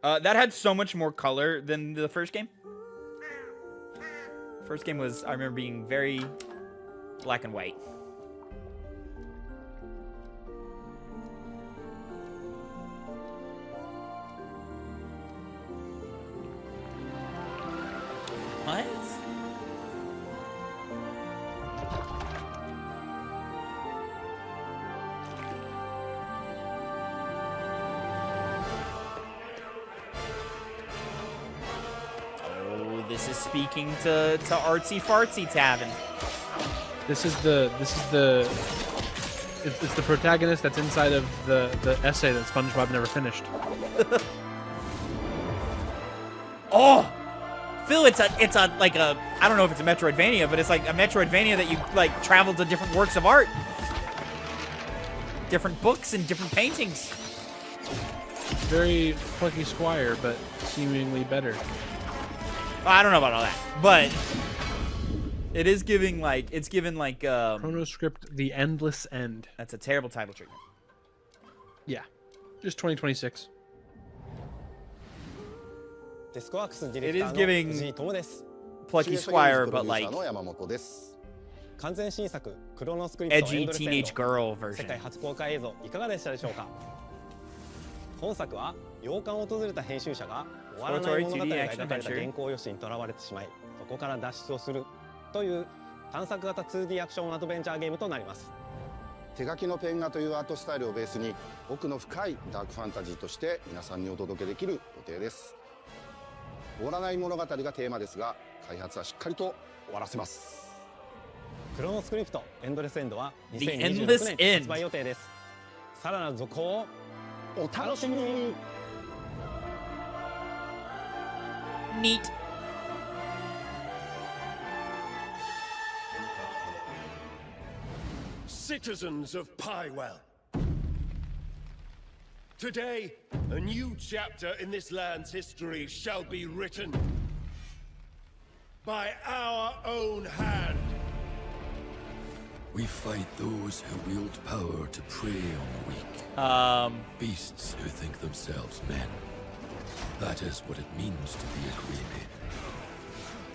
That had so much more color than the first game. First game was, I remember, being very black and white. What? Oh, this is speaking to artsy fartsy Tavin. It's the protagonist that's inside of the essay that SpongeBob never finished. Oh, Phil, it's a like a, I don't know if it's a Metroidvania, but it's like a Metroidvania that you like travel to different works of art, different books and different paintings. Very Plucky Squire, but seemingly better. I don't know about all that, but it is giving like, it's given like Chronoscript: The Endless End. That's a terrible title treatment. Yeah, just 2026. It is giving Plucky Squire, but like edgy teenage girl version. 本作は洋館を訪れた編集者が終わらない物語が描かれた原稿用紙にとらわれてしまいそこから脱出をするという探索型 2D アクションアドベンチャーゲームとなります手書きのペン画というアートスタイルをベースに奥の深いダークファンタジーとして皆さんにお届けできる予定です。終わらない物語がテーマですが、開発はしっかりと終わらせます。クロノスクリプトエンドレスエンドは The 2026 Endless 年 End 発売予定です。さらなる続報をお楽しみに。Neat. Citizens of Pywell. Today, a new chapter in this land's history shall be written by our own hand. We fight those who wield power to prey on the weak. Beasts who think themselves men. That is what it means to be a Greymane.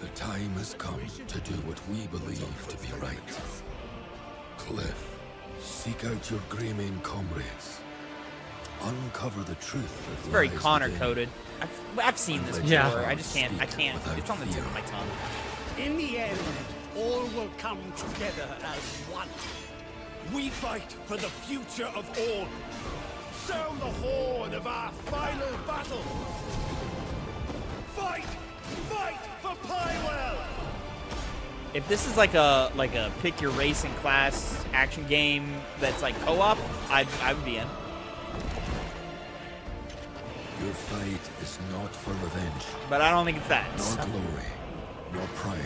The time has come to do what we believe to be right. Cliff, seek out your Greymane comrades. Uncover the truth. It's very Connor coded. I've seen this before. Yeah. I can't. It's on the tip of my tongue. In the end, all will come together as one. We fight for the future of all. Sound the horn of our final battle. Fight! Fight for Pywell! If this is like a pick your race and class action game that's like co-op, I would be in. Your fight is not for revenge. But I don't think it's that. Nor glory, nor pride.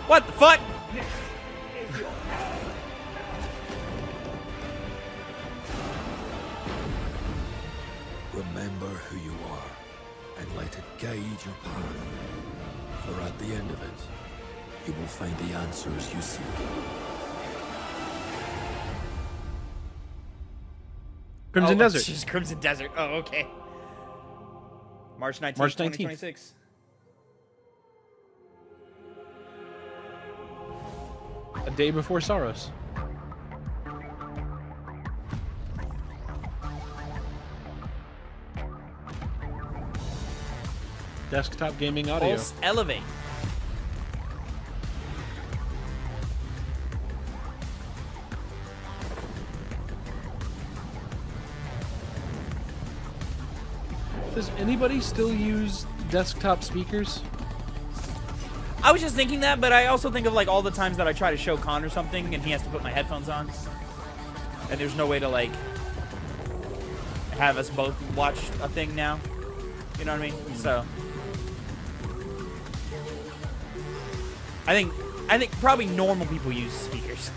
What the fuck? Remember who you are, and let it guide your path. For at the end of it, you will find the answers you seek. Crimson Desert. Just Crimson Desert. Oh, okay. March 19th, March 19th. 2026. A day before Saros. Desktop gaming audio. Pulse Elevate. Does anybody still use desktop speakers? I was just thinking that, but I also think of like all the times that I try to show Connor something and he has to put my headphones on. And there's no way to like have us both watch a thing now. You know what I mean? So I think probably normal people use speakers.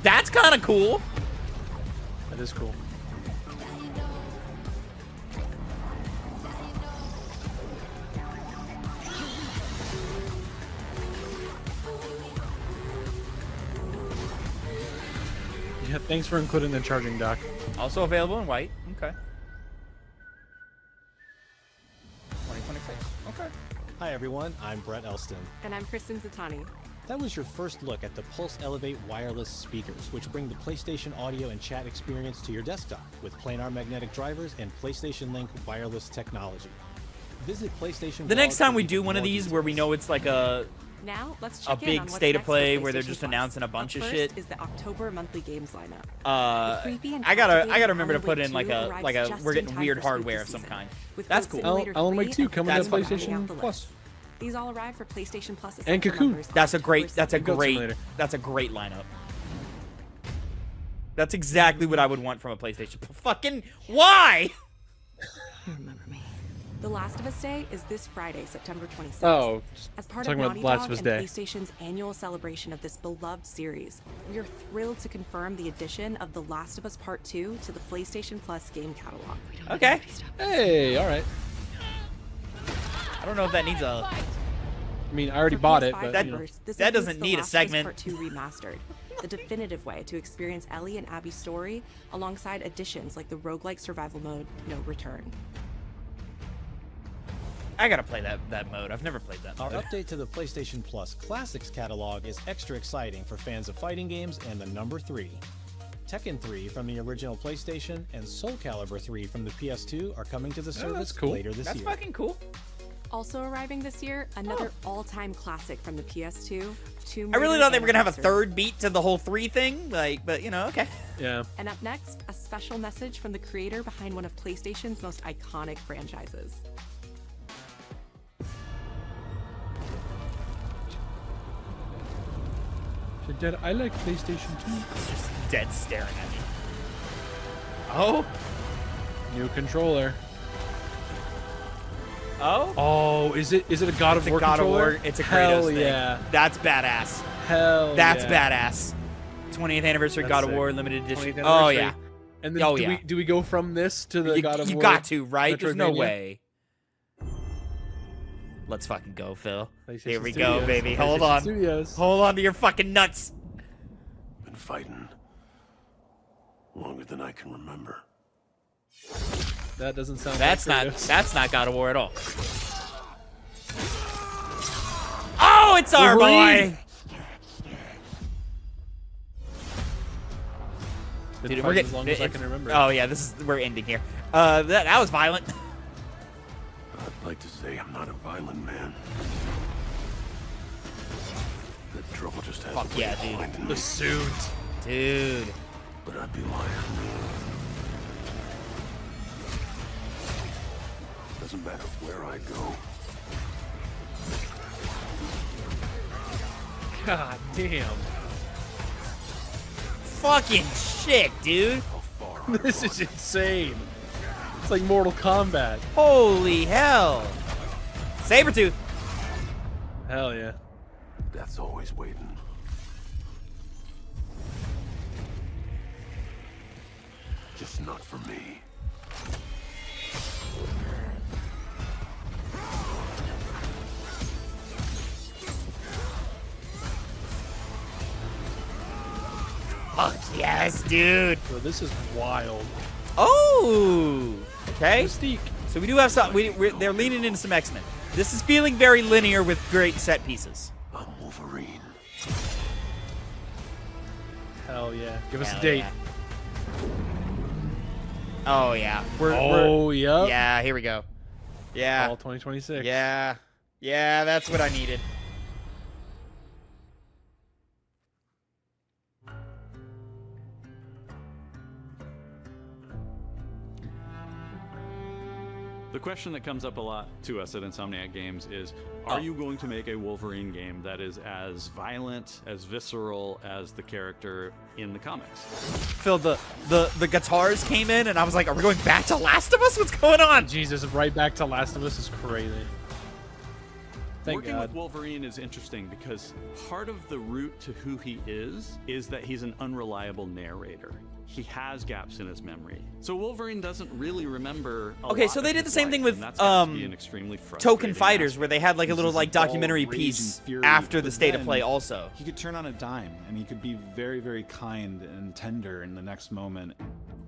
That's kind of cool. That is cool. Yeah, thanks for including the charging dock. Also available in white. Okay. 2026. Okay. Hi everyone, I'm Brett Elston. And I'm Kristen Zatani. That was your first look at the Pulse Elevate wireless speakers, which bring the PlayStation audio and chat experience to your desktop with planar magnetic drivers and PlayStation Link wireless technology. Visit PlayStation. The next time we do one of these where we know it's like a let's a check in big on what's state of next for play where they're PlayStation just Plus. announcing a bunch Up of first shit. is the October monthly games lineup. I gotta remember to put in like a we're getting weird hardware of some kind. That's cool. Alan Wake 2 coming to fucking PlayStation Plus. These all arrive for PlayStation Plus And essential Cocoon. members. That's a great Simulator. that's a great lineup. That's exactly what I would want from a PlayStation. Fucking why? Remember me. The Last of Us Day is this Friday, September 26th. Oh, as part talking of about Naughty Last Dog of Us and Day. PlayStation's annual celebration of this beloved series, we are thrilled to confirm the addition of The Last of Us Part 2 to the PlayStation Plus game catalog. Okay. Hey, all right. I don't know if that needs a. I mean, I already bought it, but that, you know. This that includes doesn't The need a Last of Us segment. Part 2 remastered, the definitive way to experience Ellie and Abby's story, alongside additions like the roguelike survival mode No Return. I gotta play that mode. I've never played that Our mode. update to the PlayStation Plus Classics catalog is extra exciting for fans of fighting games and the number 3. Tekken 3 from the original PlayStation and Soul Calibur 3 from the PS2 are coming to the service later this year. That's fucking cool. Also arriving this year, another all-time classic from the PS2. I really thought they were gonna have a third beat to the whole 3 thing, like, but you know, okay. Yeah. And up next, a special message from the creator behind one of PlayStation's most iconic franchises. Dad, I like PlayStation 2. Just dead staring at me. Oh? New controller. Oh? Oh, is it a God of War controller? It's a Hell Kratos thing. yeah. That's badass. Hell That's yeah. badass. 20th anniversary God of War limited edition. 20th Oh anniversary. yeah. And then do we go from this to the God of War? You got to, right? There's no Metroidvania? way. Let's fucking go, Phil. PlayStation Here we Studios. go, baby. PlayStation Hold on. Studios. Hold on to your fucking nuts. Been fighting longer than I can remember. That doesn't sound That's like not Kratos. that's not God of War at all. Oh, it's our Wolverine! boy. Been Dude, fighting as long as I can remember. Oh yeah, we're ending here. That was violent. I'd like to say I'm not a violent man. The trouble just has Fuck a way yeah, of dude. finding The me. suit. Dude. But I'd be lying. Doesn't matter where I go. God damn. Fucking shit, dude. This is insane. It's like Mortal Kombat. Holy hell. Sabretooth. Hell yeah. Death's always waiting. Just not for me. Fuck yes, dude. Bro, this is wild. Oh. Okay. Mystique. So we do have some. They're leaning into some X-Men. This is feeling very linear with great set pieces. I'm Wolverine. Hell yeah. Give us Hell a date. yeah. Oh yeah. Yep. Yeah. Here we go. Yeah. All 2026. Yeah. Yeah. That's what I needed. The question that comes up a lot to us at Insomniac Games is, are you going to make a Wolverine game that is as violent, as visceral as the character in the comics? Phil, the guitars came in, and I was like, are we going back to Last of Us? What's going on? Jesus, right back to Last of Us is crazy. Thank Working God. with Wolverine is interesting because part of the root to who he is that he's an unreliable narrator. He has gaps in his memory. So Wolverine doesn't really remember a Okay, lot so they of did the his same life, thing with and that's got to be an extremely Token frustrating Fighters, aspect. where they had like a little This like is all documentary rage piece and fury, after the but State of then Play also. He could turn on a dime, and he could be very, very kind and tender in the next moment.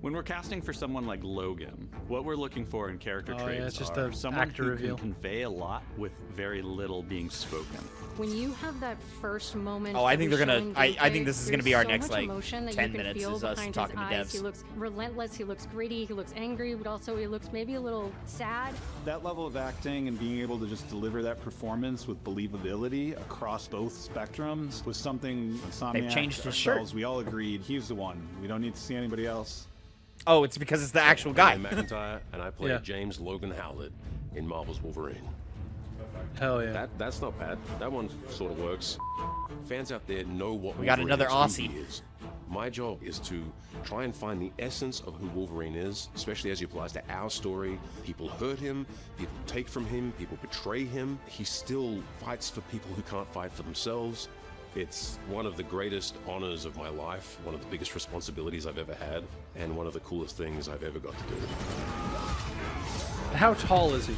When we're casting for someone like Logan, what we're looking for in character Oh, yeah, traits it's just are a someone actor who reveal. can convey a lot with very little being spoken. When you have that first moment, Oh, I think every they're show gonna. in I think this is gonna be our there's next so much like emotion that 10 you can minutes feel is us behind talking to his eyes. devs. He looks relentless. He looks gritty. He looks angry, but also he looks maybe a little sad. That level of acting and being able to just deliver that performance with believability across both spectrums was something Insomniac changed his shirt. ourselves, we all agreed he's the one. We don't need to see anybody else. Oh, it's because it's the actual guy. I'm McIntyre, and I played Yeah. James Logan Howlett in Marvel's Wolverine. Hell yeah. That's not bad. That one sort of works. Fans out there know what We got Wolverine another is, who Aussie. he is. My job is to try and find the essence of who Wolverine is, especially as he applies to our story. People hurt him, people take from him, people betray him. He still fights for people who can't fight for themselves. It's one of the greatest honors of my life, one of the biggest responsibilities I've ever had, and one of the coolest things I've ever got to do. How tall is he?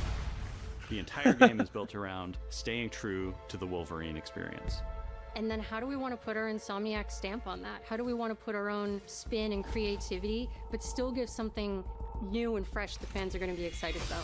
The entire game is built around staying true to the Wolverine experience. And then how do we want to put our Insomniac stamp on that? How do we want to put our own spin and creativity, but still give something new and fresh that fans are going to be excited about?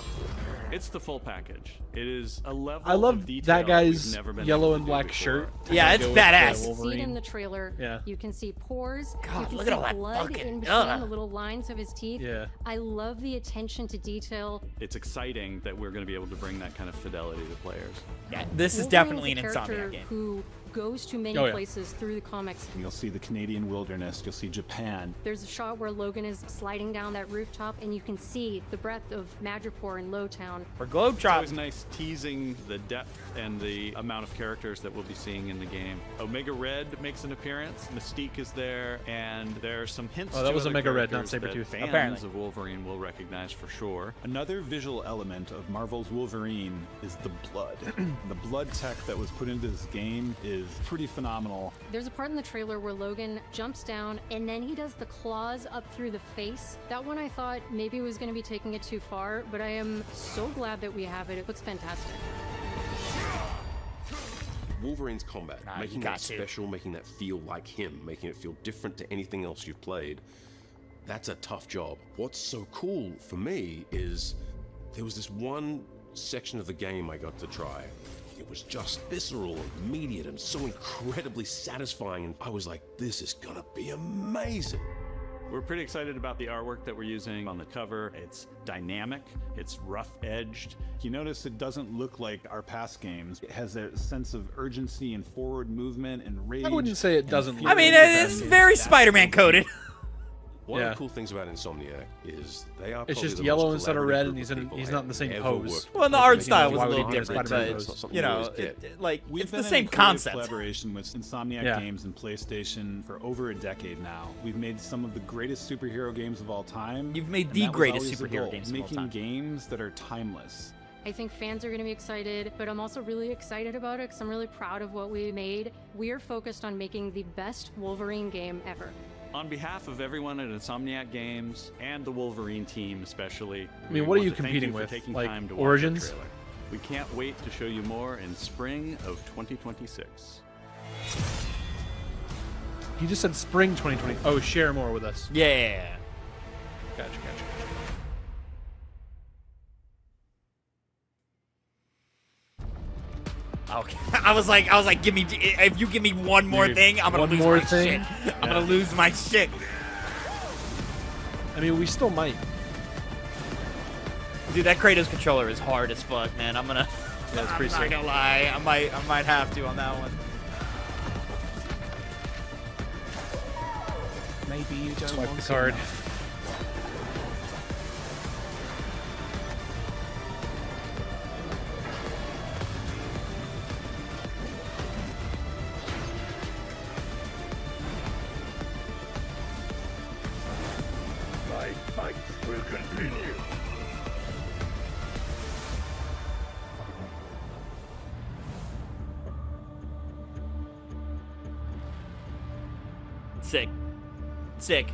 It's the full package. It is a level I love of detail that guy's we've never been yellow able and to black do shirt. before. Yeah, it's Go with, badass. You see it Wolverine. in the trailer. Yeah. You can see pores. God, you can look see at all that blood fucking- in between the little lines of his teeth. Yeah. I love the attention to detail. It's exciting that we're going to be able to bring that kind of fidelity to players. Yeah, this is Wolverine's definitely a an character Insomniac game. who goes to many Oh, yeah. places through the comics. You'll see the Canadian wilderness, you'll see Japan. There's a shot where Logan is sliding down that rooftop, and you can see the breadth of Madripoor and Lowtown. Or It's Globetrot. always nice teasing the depth and the amount of characters that we'll be seeing in the game. Omega Red makes an appearance, Mystique is there, and there are some hints Oh, that to was other Omega Red, not characters that Sabretooth. fans Apparently. of Wolverine will recognize for sure. Another visual element of Marvel's Wolverine is the blood. The blood tech that was put into this game is pretty phenomenal. There's a part in the trailer where Logan jumps down, and then he does the claws up through the face. That one I thought maybe was going to be taking it too far, but I am so glad that we have it. It looks fantastic. Wolverine's combat, Nah, making you got that to. special, making that feel like him, making it feel different to anything else you've played, that's a tough job. What's so cool for me is there was this one section of the game I got to try. It was just visceral and immediate and so incredibly satisfying, and I was like, this is gonna be amazing. We're pretty excited about the artwork that we're using on the cover. It's dynamic, it's rough-edged. You notice it doesn't look like our past games. It has a sense of urgency and forward movement and rage. I wouldn't say it and doesn't fear. look I mean, like it's that. very Spider-Man coded. One Yeah. of the cool things about Insomniac is they are It's probably just the yellow most instead of collaborative red, group and he's of in- people he's I not in the have same ever pose. worked Well, and the with. art Making style was why a would little you do different, Spider-Man? but It's not something you you know, always get. it's the been same in creative concept. collaboration with Insomniac Yeah. Games and PlayStation for over a decade now. We've made some of the greatest superhero games of all time. You've made and the that was greatest always the superhero goal, games of all making time. games that are timeless. I think fans are going to be excited, but I'm also really excited about it because I'm really proud of what we made. We are focused on making the best Wolverine game ever. On behalf of everyone at Insomniac Games and the Wolverine team especially, I mean, we what are want you to thank competing for with? taking Like, time to watch Origins? the trailer. We can't wait to show you more in spring of 2026. He just said spring 2020. Oh, share more with us. Yeah. Gotcha. Okay. I was like, give me. If you give me one more Dude, thing, I'm gonna one lose more my thing? shit. I'm gonna lose my shit. I mean, we still might. Dude, that Kratos controller is hard as fuck, man. I'm gonna. Yeah, it's I'm pretty not sick. gonna lie. I might have to on that one. Maybe you don't Swipe want the it card. enough. My fights will continue. Sick. Sick.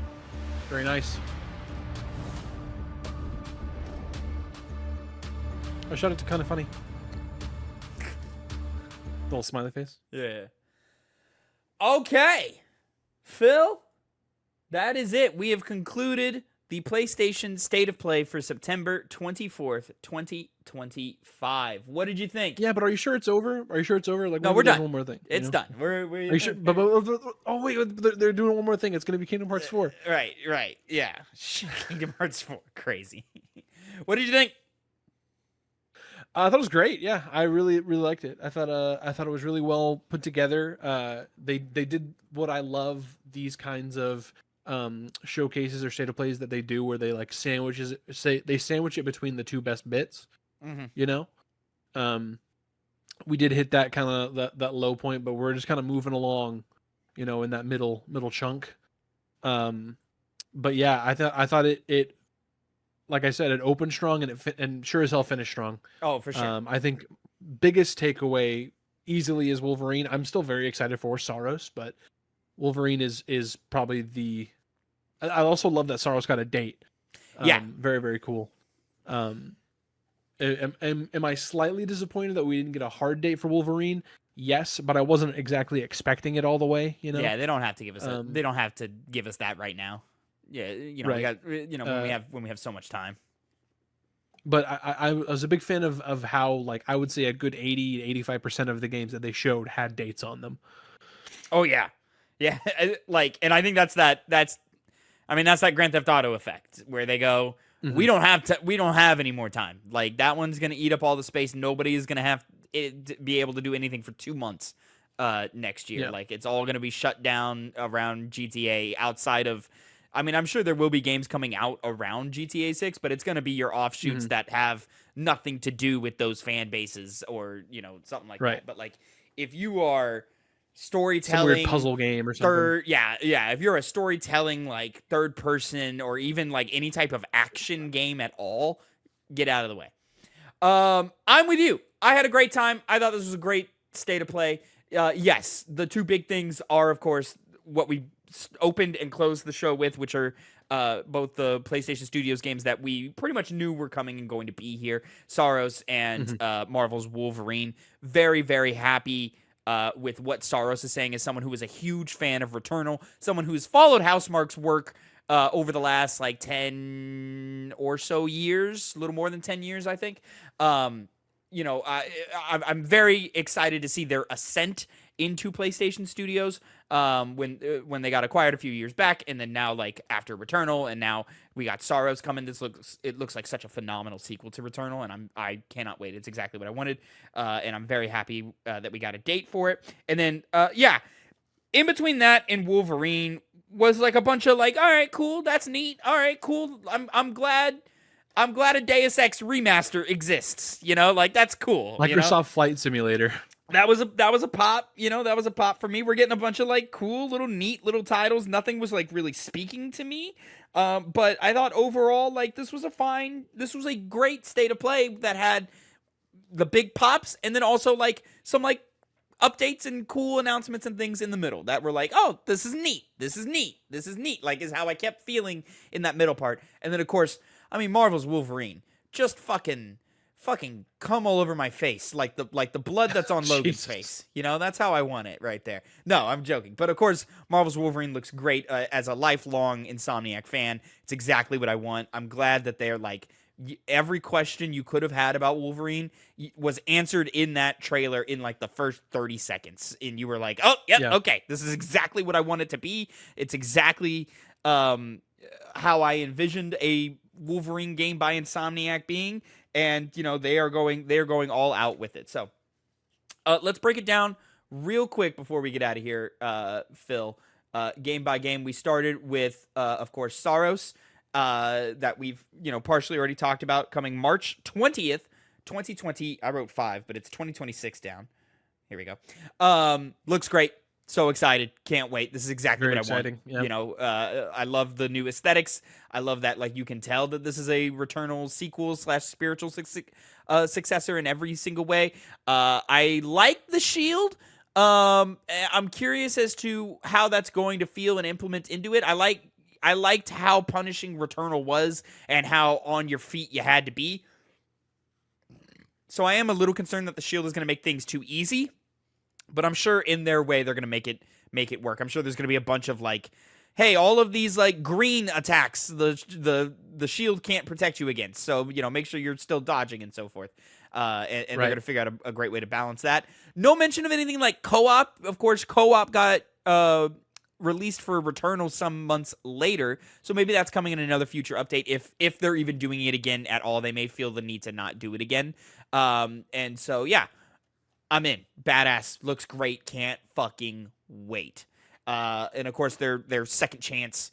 Very nice. I shot it to kind of funny. Little smiley face. Yeah. Okay. Phil, that is it. We have concluded the PlayStation State of Play for September 24th, 2025. What did you think? Yeah, but are you sure it's over? Are you sure it's over? Like, No, maybe we're there's done. One more thing. It's done. We're Are you sure? But, oh wait, they're doing one more thing. It's gonna be Kingdom Hearts 4. Right. Yeah. Kingdom Hearts 4. Crazy. What did you think? I thought it was great. Yeah, I really liked it. I thought it was really well put together. They did what I love these kinds of showcases or state of plays that they do, where they like sandwich it between the two best bits. Mhm. You know, we did hit that kind of that low point, but we're just kind of moving along, you know, in that middle chunk. But yeah, I thought it. Like I said, it opened strong and sure as hell finished strong. Oh, for sure. I think biggest takeaway easily is Wolverine. I'm still very excited for Saros, but Wolverine is probably the. I also love that Saros got a date. Yeah, very very cool. Am I slightly disappointed that we didn't get a hard date for Wolverine? Yes, but I wasn't exactly expecting it all the way. You know. Yeah, they don't have to give us. They don't have to give us that right now. Yeah, you know, Right. we got, you know, when we have so much time. but I was a big fan of how, like, I would say a good 80 to 85% of the games that they showed had dates on them. Oh yeah, yeah. Like, and I think that's that Grand Theft Auto effect where they go, we don't have any more time. Like, that one's gonna eat up all the space. Nobody is gonna have it be able to do anything for 2 months next year. Yeah. Like, it's all gonna be shut down around GTA. Outside of, I mean, I'm sure there will be games coming out around GTA 6, but it's gonna be your offshoots that have nothing to do with those fan bases or something like that. But like, if you are storytelling, some weird puzzle game or something. If you're a storytelling, like, third person or even like any type of action game at all, get out of the way. I'm with you. I had a great time. I thought this was a great state of play. Yes, the two big things are, of course, what we opened and closed the show with, which are both the PlayStation Studios games that we pretty much knew were coming and going to be here, Saros and Marvel's Wolverine. Very, very happy with what Saros is saying as someone who is a huge fan of Returnal, someone who's followed Housemarque's work over the last, like, 10 or so years, a little more than 10 years, I think. I'm very excited to see their ascent into PlayStation Studios when they got acquired a few years back, and then now, like, after Returnal, and now we got Saros coming. It looks like such a phenomenal sequel to Returnal, and I cannot wait. It's exactly what I wanted, and I'm very happy that we got a date for it. And then in between that and Wolverine was like a bunch of, like, all right, cool, that's neat. All right, cool. I'm glad a Deus Ex remaster exists. Like, that's cool. Microsoft Flight Simulator. That was a pop, that was a pop for me. We're getting a bunch of, like, cool little neat little titles. Nothing was, like, really speaking to me. But I thought overall, like, this was a great state of play that had the big pops and then also, like, some, like, updates and cool announcements and things in the middle that were like, oh, this is neat. This is neat. This is neat. Like, is how I kept feeling in that middle part. And then, of course, I mean, Marvel's Wolverine just fucking come all over my face, like the blood that's on Logan's face. That's how I want it right there. No, I'm joking. But of course, Marvel's Wolverine looks great. As a lifelong Insomniac fan, it's exactly what I want. I'm glad that they're, like, every question you could have had about Wolverine was answered in that trailer in, like, the first 30 seconds. And you were like, oh, yeah, okay, this is exactly what I want it to be. It's exactly how I envisioned a Wolverine game by Insomniac being. And, they are going all out with it. So let's break it down real quick before we get out of here, Phil. Game by game, we started with, of course, Saros, that we've, partially already talked about, coming March 20th, 2020. I wrote 5, but it's 2026 down. Here we go. Looks great. So excited. Can't wait. This is exactly what I want. Yep. I love the new aesthetics. I love that, like, you can tell that this is a Returnal sequel / spiritual successor in every single way. I like the shield. I'm curious as to how that's going to feel and implement into it. I liked how punishing Returnal was and how on your feet you had to be. So I am a little concerned that the shield is going to make things too easy. But I'm sure in their way they're going to make it work. I'm sure there's going to be a bunch of, like, hey, all of these, like, green attacks the shield can't protect you against. So, make sure you're still dodging and so forth. And they're going to figure out a great way to balance that. No mention of anything like co-op. Of course, co-op got released for Returnal some months later. So maybe that's coming in another future update. If they're even doing it again at all, they may feel the need to not do it again. And so, yeah. I'm in. Badass. Looks great. Can't fucking wait. And of course, their second chance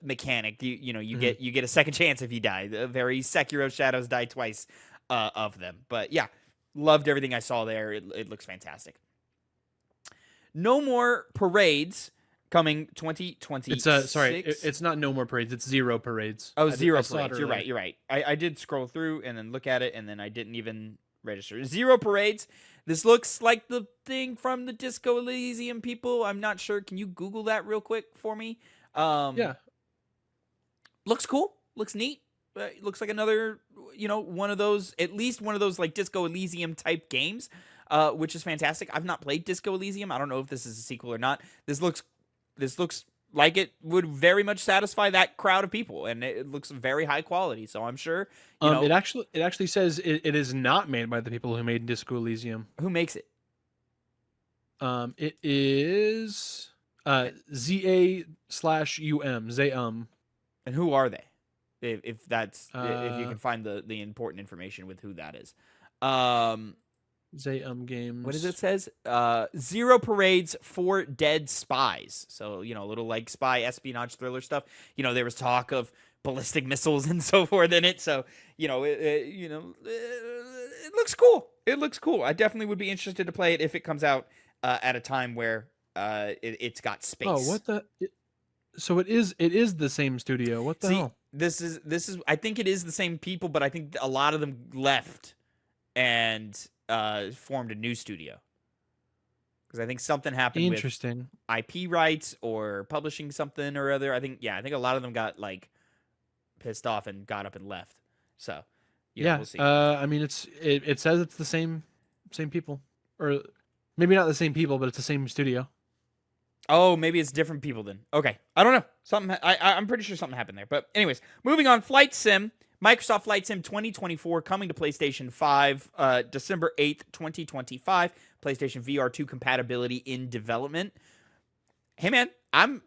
mechanic. You get a second chance if you die. The very Sekiro Shadows die twice of them. But yeah, loved everything I saw there. It looks fantastic. No more parades coming 2026. It's not no more parades. It's 0 parades. Oh, 0 parades. You're right. I did scroll through and then look at it, and then I didn't even register. 0 parades. This looks like the thing from the Disco Elysium people. I'm not sure. Can you Google that real quick for me? Yeah. Looks cool. Looks neat. Looks like another, one of those, at least one of those, like, Disco Elysium type games, which is fantastic. I've not played Disco Elysium. I don't know if this is a sequel or not. This looks like it would very much satisfy that crowd of people, and it looks very high quality. So I'm sure it actually says it is not made by the people who made Disco Elysium. Who makes it? It is ZA/UM ZAUM. And who are they? If you can find the important information with who that is. ZAUM Games. What does it says? 0 parades, 4 dead spies. So, a little like spy espionage thriller stuff. There was talk of ballistic missiles and so forth in it. So, it looks cool. It looks cool. I definitely would be interested to play it if it comes out at a time where it's got space. Oh, what the? So it is the same studio. What the hell? This is. I think it is the same people, but I think a lot of them left and formed a new studio. Because I think something happened with IP rights or publishing something or other. I think a lot of them got like pissed off and got up and left. So we'll see. I mean, it says it's the same people, or maybe not the same people, but it's the same studio. Oh, maybe it's different people then. Okay, I don't know. I'm pretty sure something happened there. But anyways, moving on. Flight Sim, Microsoft Flight Sim 2024 coming to PlayStation 5, December 8th, 2025. PlayStation VR 2 compatibility in development. Hey man, I'm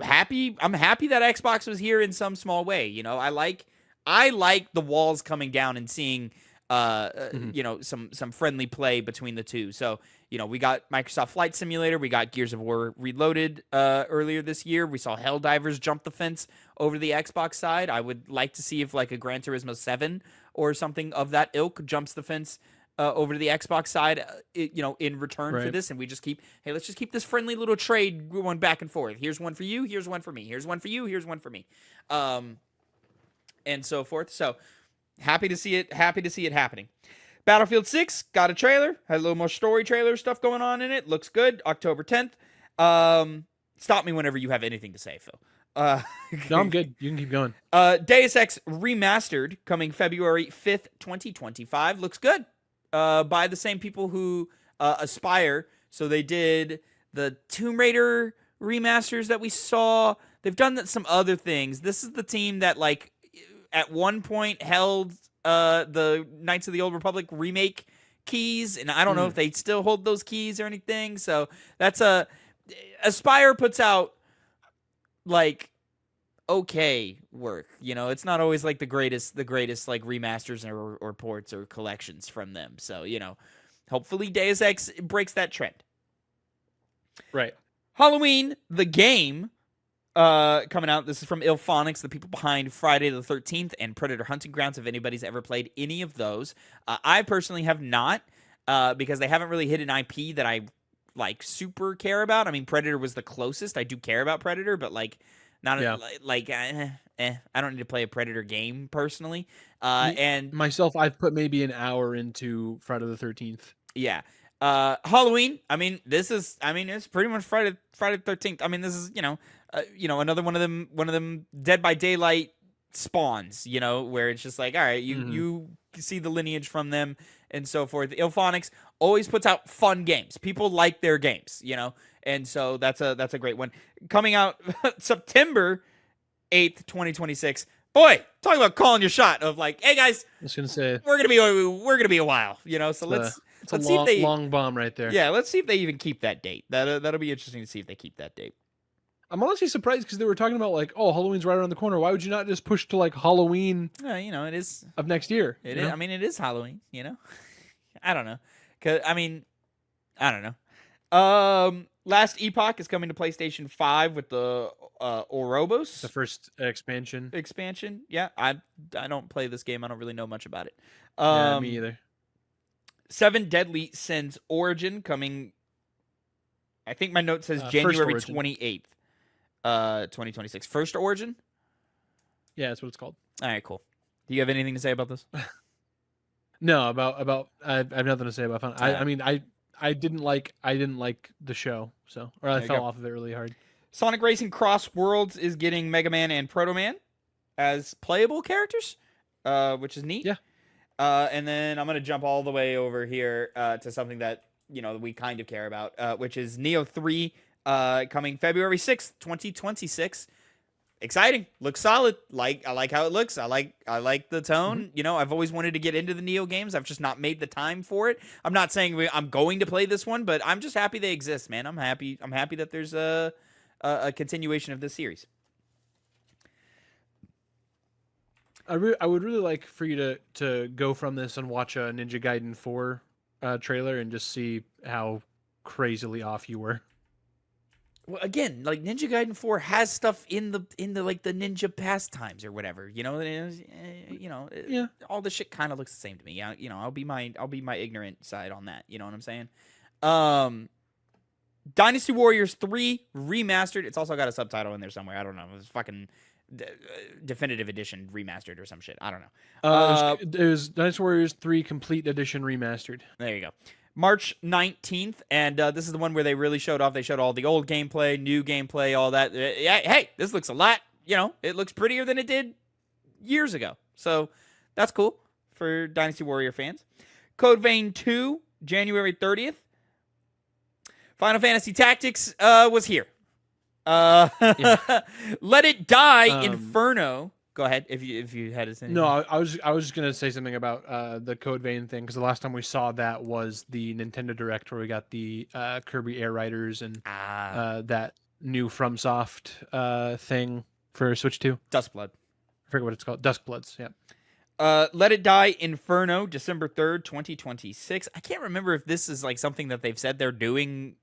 happy. I'm happy that Xbox was here in some small way. I like the walls coming down and seeing some friendly play between the two. So, we got Microsoft Flight Simulator, we got Gears of War Reloaded earlier this year. We saw Helldivers jump the fence over the Xbox side. I would like to see if like a Gran Turismo 7 or something of that ilk jumps the fence over to the Xbox side, in return for this. And we just let's just keep this friendly little trade going back and forth. Here's one for you, here's one for me. Here's one for you, here's one for me. And so forth. So happy to see it happening. Battlefield 6 got a trailer, had a little more story trailer stuff going on in it. Looks good. October 10th. Stop me whenever you have anything to say, Phil. No, I'm good. You can keep going. Deus Ex Remastered coming February 5th, 2025. Looks good. By the same people who Aspire. So they did the Tomb Raider remasters that we saw. They've done some other things. This is the team that like at one point held the Knights of the Old Republic remake keys, and I don't know if they still hold those keys or anything. So that's Aspire puts out like okay work. It's not always like the greatest like remasters or ports or collections from them. So hopefully Deus Ex breaks that trend. Right. Halloween the game. Coming out. This is from Ilphonics, the people behind Friday the 13th and Predator Hunting Grounds, if anybody's ever played any of those. I personally have not, because they haven't really hit an IP that I like super care about. I mean, Predator was the closest. I do care about Predator, but like not I don't need to play a Predator game personally. And myself, I've put maybe an hour into Friday the 13th. Yeah. Halloween. I mean, it's pretty much Friday the 13th. I mean, this is, another one of them Dead by Daylight spawns, where it's just like, all right, you see the lineage from them and so forth. Ilphonics always puts out fun games. People like their games, and so that's a great one. Coming out September 8th, 2026. Boy, talk about calling your shot of like, hey guys, I was gonna say we're gonna be a while, so let's see if they long bomb right there. Yeah, let's see if they even keep that date. That'll be interesting to see if they keep that date. I'm honestly surprised because they were talking about like, oh, Halloween's right around the corner. Why would you not just push to like Halloween? It is of next year. It is. I mean, it is Halloween. I don't know. I don't know. Last Epoch is coming to PlayStation 5 with the Ouroboros. The first expansion. Yeah, I don't play this game. I don't really know much about it. Yeah, me either. 7 Deadly Sins Origin coming. I think my note says January 28th, 2026. First Origin? Yeah, that's what it's called. All right, cool. Do you have anything to say about this? No, about I have nothing to say about fun. I mean, I didn't like the show, or I fell off of it really hard. Sonic Racing Cross Worlds is getting Mega Man and Proto Man as playable characters, which is neat. Yeah. And then I'm gonna jump all the way over here to something that we kind of care about, which is Neo 3 coming February 6th, 2026. Exciting. Looks solid. I like how it looks. I like the tone. You know, I've always wanted to get into the Neo games. I've just not made the time for it. I'm not saying I'm going to play this one, but I'm just happy they exist, man. I'm happy that there's a continuation of this series. I would really like for you to go from this and watch a Ninja Gaiden 4 trailer and just see how crazily off you were. Well, again, like Ninja Gaiden 4 has stuff in the like the ninja pastimes or whatever, you know. Yeah. All the shit kind of looks the same to me. You know, I'll be my ignorant side on that. You know what I'm saying? Dynasty Warriors 3 remastered. It's also got a subtitle in there somewhere. I don't know. It was fucking definitive edition remastered or some shit. I don't know. It was Dynasty Warriors 3 Complete Edition remastered. There you go. March 19th, and this is the one where they really showed off. They showed all the old gameplay, new gameplay, all that. Hey, this looks a lot, you know, it looks prettier than it did years ago. So that's cool for Dynasty Warrior fans. Code Vein 2, January 30th. Final Fantasy Tactics was here. Let It Die, Inferno. Go ahead if you had to say anything. No, I was just gonna say something about the Code Vein thing, because the last time we saw that was the Nintendo Direct where we got the Kirby Air Riders and that new FromSoft thing for Switch 2. Duskblood. I forget what it's called. Duskbloods. Yeah. Let It Die Inferno, December 3rd, 2026. I can't remember if this is like something that they've said they're doing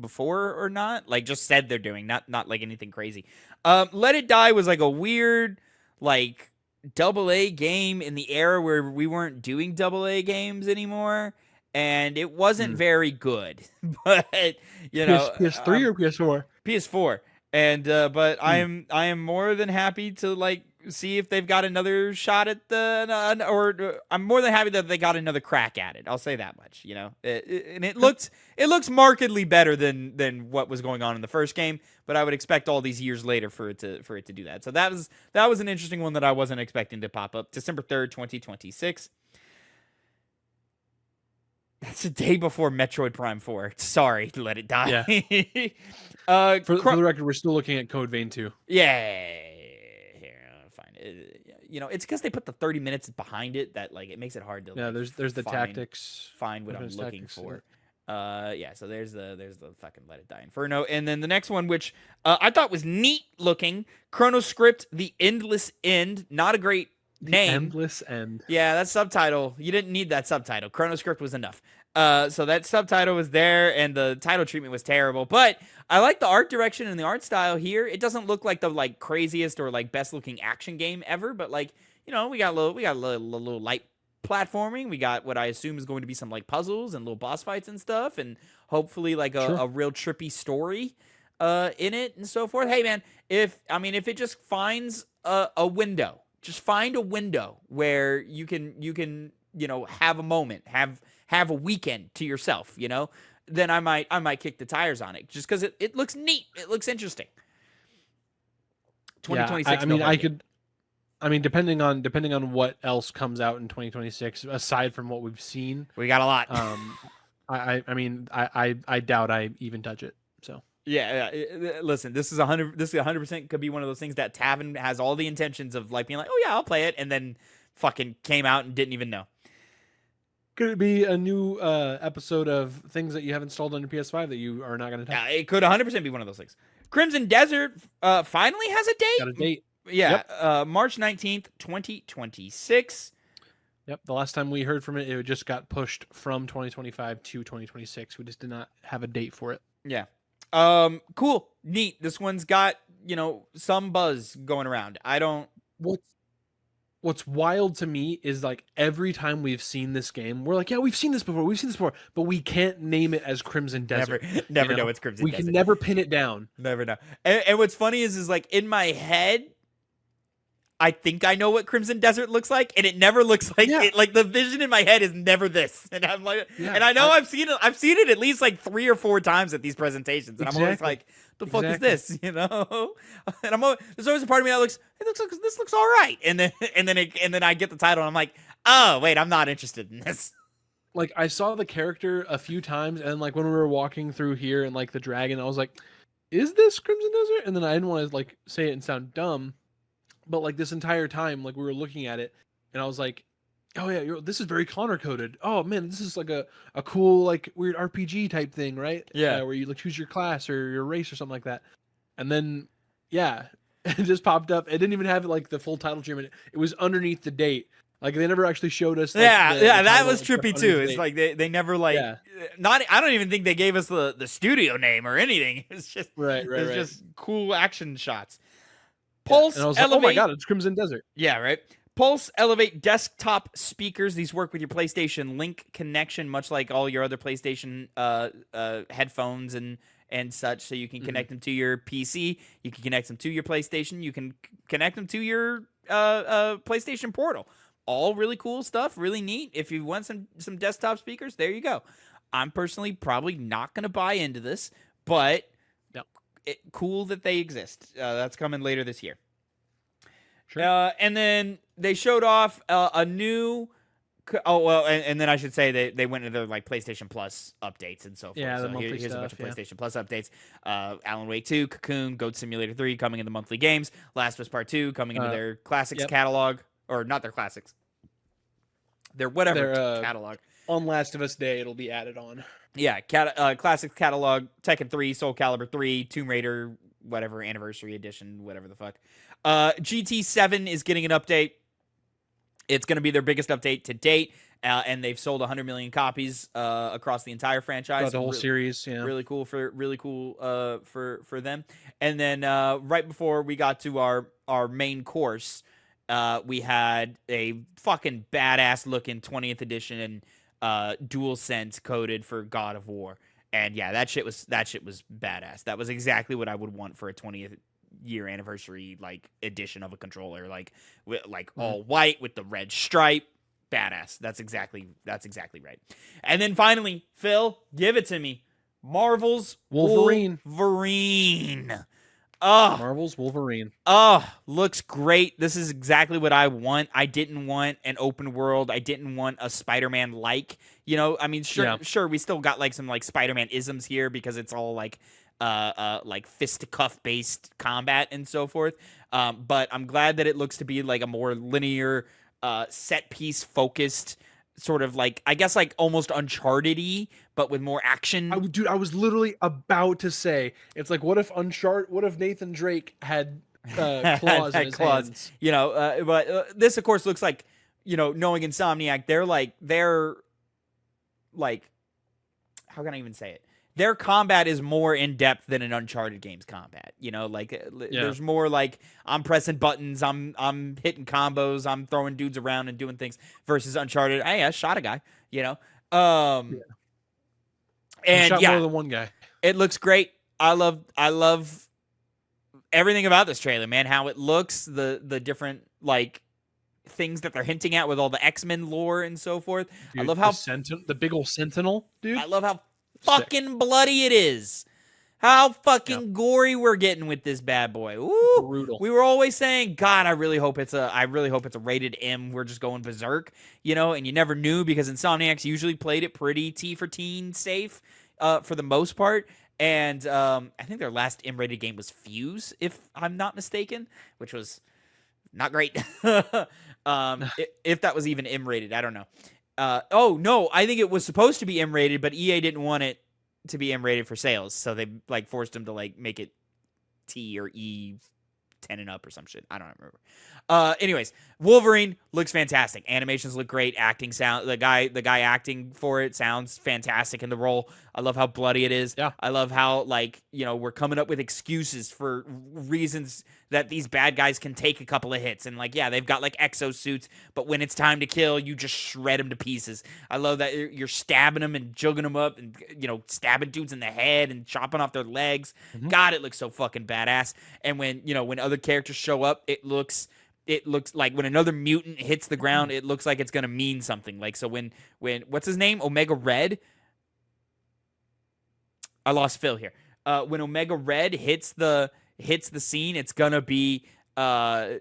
before or not. Like just said they're doing, not like anything crazy. Let It Die was like a weird like AA game in the era where we weren't doing AA games anymore, and it wasn't very good. But you know, PS3 or PS4? PS4. And but I am more than happy to like see if they've got another shot at or I'm more than happy that they got another crack at it. I'll say that much, you know. It looks markedly better than what was going on in the first game, but I would expect all these years later for it to do that. So that was an interesting one that I wasn't expecting to pop up. December 3rd, 2026. That's the day before Metroid Prime 4. Sorry, Let It Die. Yeah. For the record, we're still looking at Code Vein 2. Yeah. You know, it's because they put the 30 minutes behind it that like it makes it hard to. Yeah, there's the tactics. Find what I'm looking for. Yeah. So there's the fucking Let It Die Inferno, and then the next one, which I thought was neat looking, Chronoscript: The Endless End. Not a great name. Endless End. Yeah, that subtitle. You didn't need that subtitle. Chronoscript was enough. So that subtitle was there, and the title treatment was terrible. But I like the art direction and the art style here. It doesn't look like the like craziest or like best looking action game ever, but like, you know, we got a little light platforming. We got what I assume is going to be some like puzzles and little boss fights and stuff, and hopefully like a real trippy story in it and so forth. Hey man, if it just finds a window, just find a window where you can you know have a moment, have a weekend to yourself, you know, then I might kick the tires on it just because it looks neat. It looks interesting. 2026. Yeah, depending on what else comes out in 2026, aside from what we've seen, we got a lot. I doubt I even touch it. So yeah. Listen, this is 100% could be one of those things that Tavin has all the intentions of like being like, oh yeah, I'll play it, and then fucking came out and didn't even know. Could it be a new episode of things that you have installed on your PS5 that you are not going to touch? Yeah, it could 100% be one of those things. Crimson Desert finally has a date. Got a date. Yeah, yep. March 19th, 2026. Yep, the last time we heard from it, it just got pushed from 2025 to 2026. We just did not have a date for it. Yeah. Cool. Neat. This one's got, you know, some buzz going around. What's wild to me is like every time we've seen this game, we're like, yeah, we've seen this before, but we can't name it as Crimson Desert. Never know it's Crimson Desert. We can never pin it down. Never know. And what's funny is like in my head, I think I know what Crimson Desert looks like, and it never looks like it. Like the vision in my head is never this, and I'm like, and I know I've seen it at least like 3 or 4 times at these presentations, and I'm always like, the fuck is this, you know? And there's always a part of me that this looks all right, and then I get the title, and I'm like, oh wait, I'm not interested in this. Like I saw the character a few times, and like when we were walking through here and like the dragon, I was like, is this Crimson Desert? And then I didn't want to like say it and sound dumb, but like this entire time, like we were looking at it, and I was like, oh yeah, this is very Connor coded. Oh man, this is like a cool like weird RPG type thing, right? Yeah, where you like choose your class or your race or something like that. And then yeah, it just popped up. It didn't even have like the full title treatment. It was underneath the date. Like they never actually showed us. Like, the that was trippy too. It's like they never like not. I don't even think they gave us the studio name or anything. It's just it's just cool action shots. Pulse and I was Elevate. Like, oh my god, it's Crimson Desert. Yeah, right. Pulse Elevate desktop speakers. These work with your PlayStation Link connection, much like all your other PlayStation headphones and such. So you can connect them to your PC. You can connect them to your PlayStation. You can connect them to your PlayStation Portal. All really cool stuff. Really neat. If you want some desktop speakers, there you go. I'm personally probably not going to buy into this, but cool that they exist. That's coming later this year. Sure. And then they showed off a new. And then I should say they went into their like PlayStation Plus updates and so forth. Yeah, so here's a bunch of PlayStation Plus updates. Alan Wake 2, Cocoon, Goat Simulator 3 coming in the monthly games. Last of Us Part 2 coming into their classics catalog, or not their classics. Their catalog. On Last of Us Day, it'll be added on. Yeah, classics catalog. Tekken 3, Soul Calibur 3, Tomb Raider, whatever anniversary edition, whatever the fuck. GT7 is getting an update. It's going to be their biggest update to date, and they've sold 100 million copies across the entire franchise. The whole series, yeah. Really cool for them. And then right before we got to our main course, we had a fucking badass looking 20th edition DualSense coded for God of War. And yeah, that shit was badass. That was exactly what I would want for a 20th year anniversary like edition of a controller, like all white with the red stripe. Badass. That's exactly right. And then finally, Phil, give it to me. Marvel's Wolverine. Marvel's Wolverine. Looks great. This is exactly what I want. I didn't want an open world. I didn't want a Spider-Man like. I mean, sure, we still got like some like Spider-Man isms here because it's all like fisticuff based combat and so forth. But I'm glad that it looks to be like a more linear, set piece focused sort of like, I guess like almost Uncharted-y, but with more action. I was literally about to say, it's like, what if Nathan Drake had claws in his hands? But this of course looks like, knowing Insomniac, they're like, how can I even say it? Their combat is more in depth than an Uncharted game's combat. There's more like I'm pressing buttons, I'm hitting combos, I'm throwing dudes around and doing things versus Uncharted. Hey, I shot a guy. And shot more than one guy. It looks great. I love everything about this trailer, man. How it looks, the different like things that they're hinting at with all the X-Men lore and so forth. Dude, I love how the big old Sentinel, dude. I love how fucking bloody it is. How fucking gory we're getting with this bad boy. Ooh, brutal. We were always saying, God, I really hope it's a rated M. We're just going berserk, and you never knew because Insomniacs usually played it pretty T for teen safe, for the most part. And I think their last M-rated game was Fuse, if I'm not mistaken, which was not great. If that was even M-rated, I don't know. No, I think it was supposed to be M-rated, but EA didn't want it to be M-rated for sales, so they like forced them to like make it T or E 10 and up or some shit. I don't remember. Anyways, Wolverine looks fantastic. Animations look great. Acting sound, the guy acting for it sounds fantastic in the role. I love how bloody it is. Yeah. I love how we're coming up with excuses for reasons that these bad guys can take a couple of hits. And they've got like exosuits, but when it's time to kill, you just shred them to pieces. I love that you're stabbing them and jugging them up and, stabbing dudes in the head and chopping off their legs. Mm-hmm. God, it looks so fucking badass. And when other characters show up, it looks like when another mutant hits the ground, it looks like it's going to mean something. Like, so when what's his name? Omega Red. I lost Phil here. When Omega Red hits the scene, it's gonna be a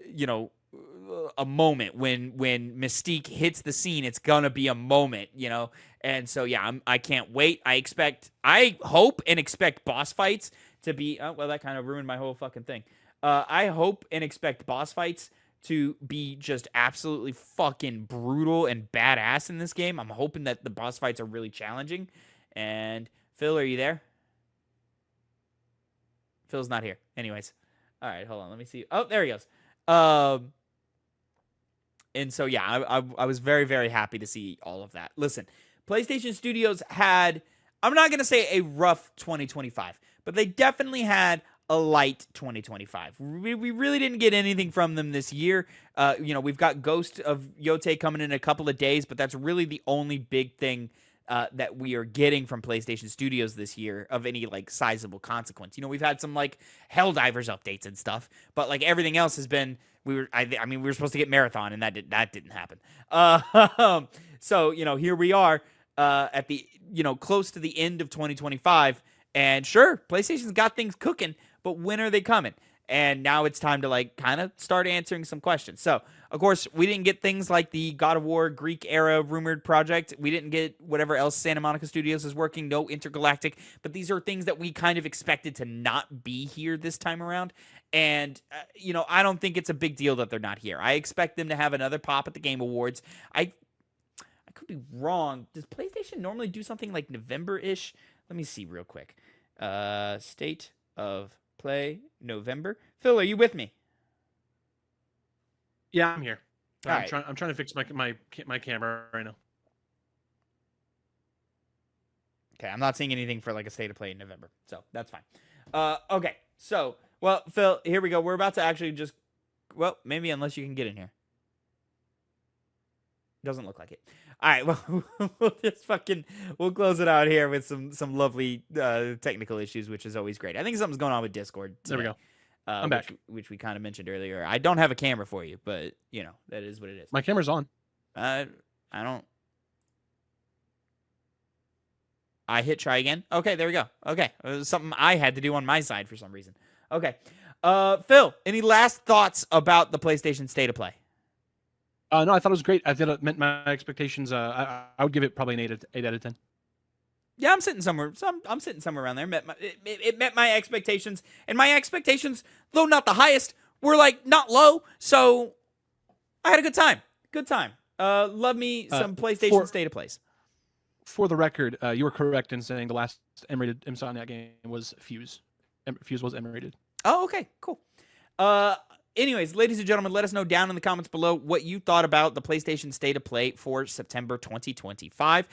moment. When Mystique hits the scene, it's gonna be a moment, And so yeah, I can't wait. I hope and expect boss fights to be. Oh, well, that kind of ruined my whole fucking thing. I hope and expect boss fights to be just absolutely fucking brutal and badass in this game. I'm hoping that the boss fights are really challenging. And Phil, are you there? Phil's not here. Anyways. All right, hold on. Let me see. Oh, there he goes. And so, yeah, I was very, very happy to see all of that. Listen, PlayStation Studios had, I'm not going to say a rough 2025, but they definitely had a light 2025. We really didn't get anything from them this year. We've got Ghost of Yote coming in a couple of days, but that's really the only big thing that we are getting from PlayStation Studios this year of any like sizable consequence. We've had some like Helldivers updates and stuff, but like everything else has been, we were supposed to get Marathon and that didn't happen. So, here we are at the, close to the end of 2025, and sure, PlayStation's got things cooking, but when are they coming? And now it's time to like kind of start answering some questions. So, of course, we didn't get things like the God of War Greek era rumored project. We didn't get whatever else Santa Monica Studios is working, no Intergalactic. But these are things that we kind of expected to not be here this time around. And, I don't think it's a big deal that they're not here. I expect them to have another pop at the Game Awards. I could be wrong. Does PlayStation normally do something like November-ish? Let me see real quick. State of Play November. Phil, are you with me? Yeah, I'm here. All right. I'm trying to fix my camera right now. Okay, I'm not seeing anything for like a State of Play in November, so that's fine. Okay, so, well, Phil, here we go. We're about to actually just, well, maybe unless you can get in here. Doesn't look like it. All right, well, we'll close it out here with some lovely technical issues, which is always great. I think something's going on with Discord today, There we go. I'm back. Which we kind of mentioned earlier. I don't have a camera for you, but, that is what it is. My camera's on. I hit try again. Okay, there we go. Okay, it was something I had to do on my side for some reason. Okay. Phil, any last thoughts about the PlayStation State of Play? No, I thought it was great. I thought it met my expectations. I would give it probably an 8 out of 10. Yeah, I'm sitting somewhere. I'm sitting somewhere around there. It met my expectations, and my expectations, though not the highest, were like not low. So I had a good time. Good time. Love me some PlayStation State of Plays. For the record, you were correct in saying the last M-rated Insomniac game was Fuse. Fuse was M-rated. Oh, okay, cool. Anyways, ladies and gentlemen, let us know down in the comments below what you thought about the PlayStation State of Play for September 2025.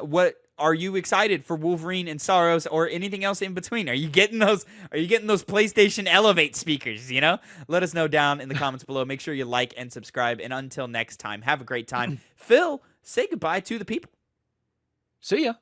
What are you excited for Wolverine and Sorrows or anything else in between? Are you getting those PlayStation Elevate speakers, Let us know down in the comments below. Make sure you like and subscribe. And until next time, have a great time. Phil, say goodbye to the people. See ya.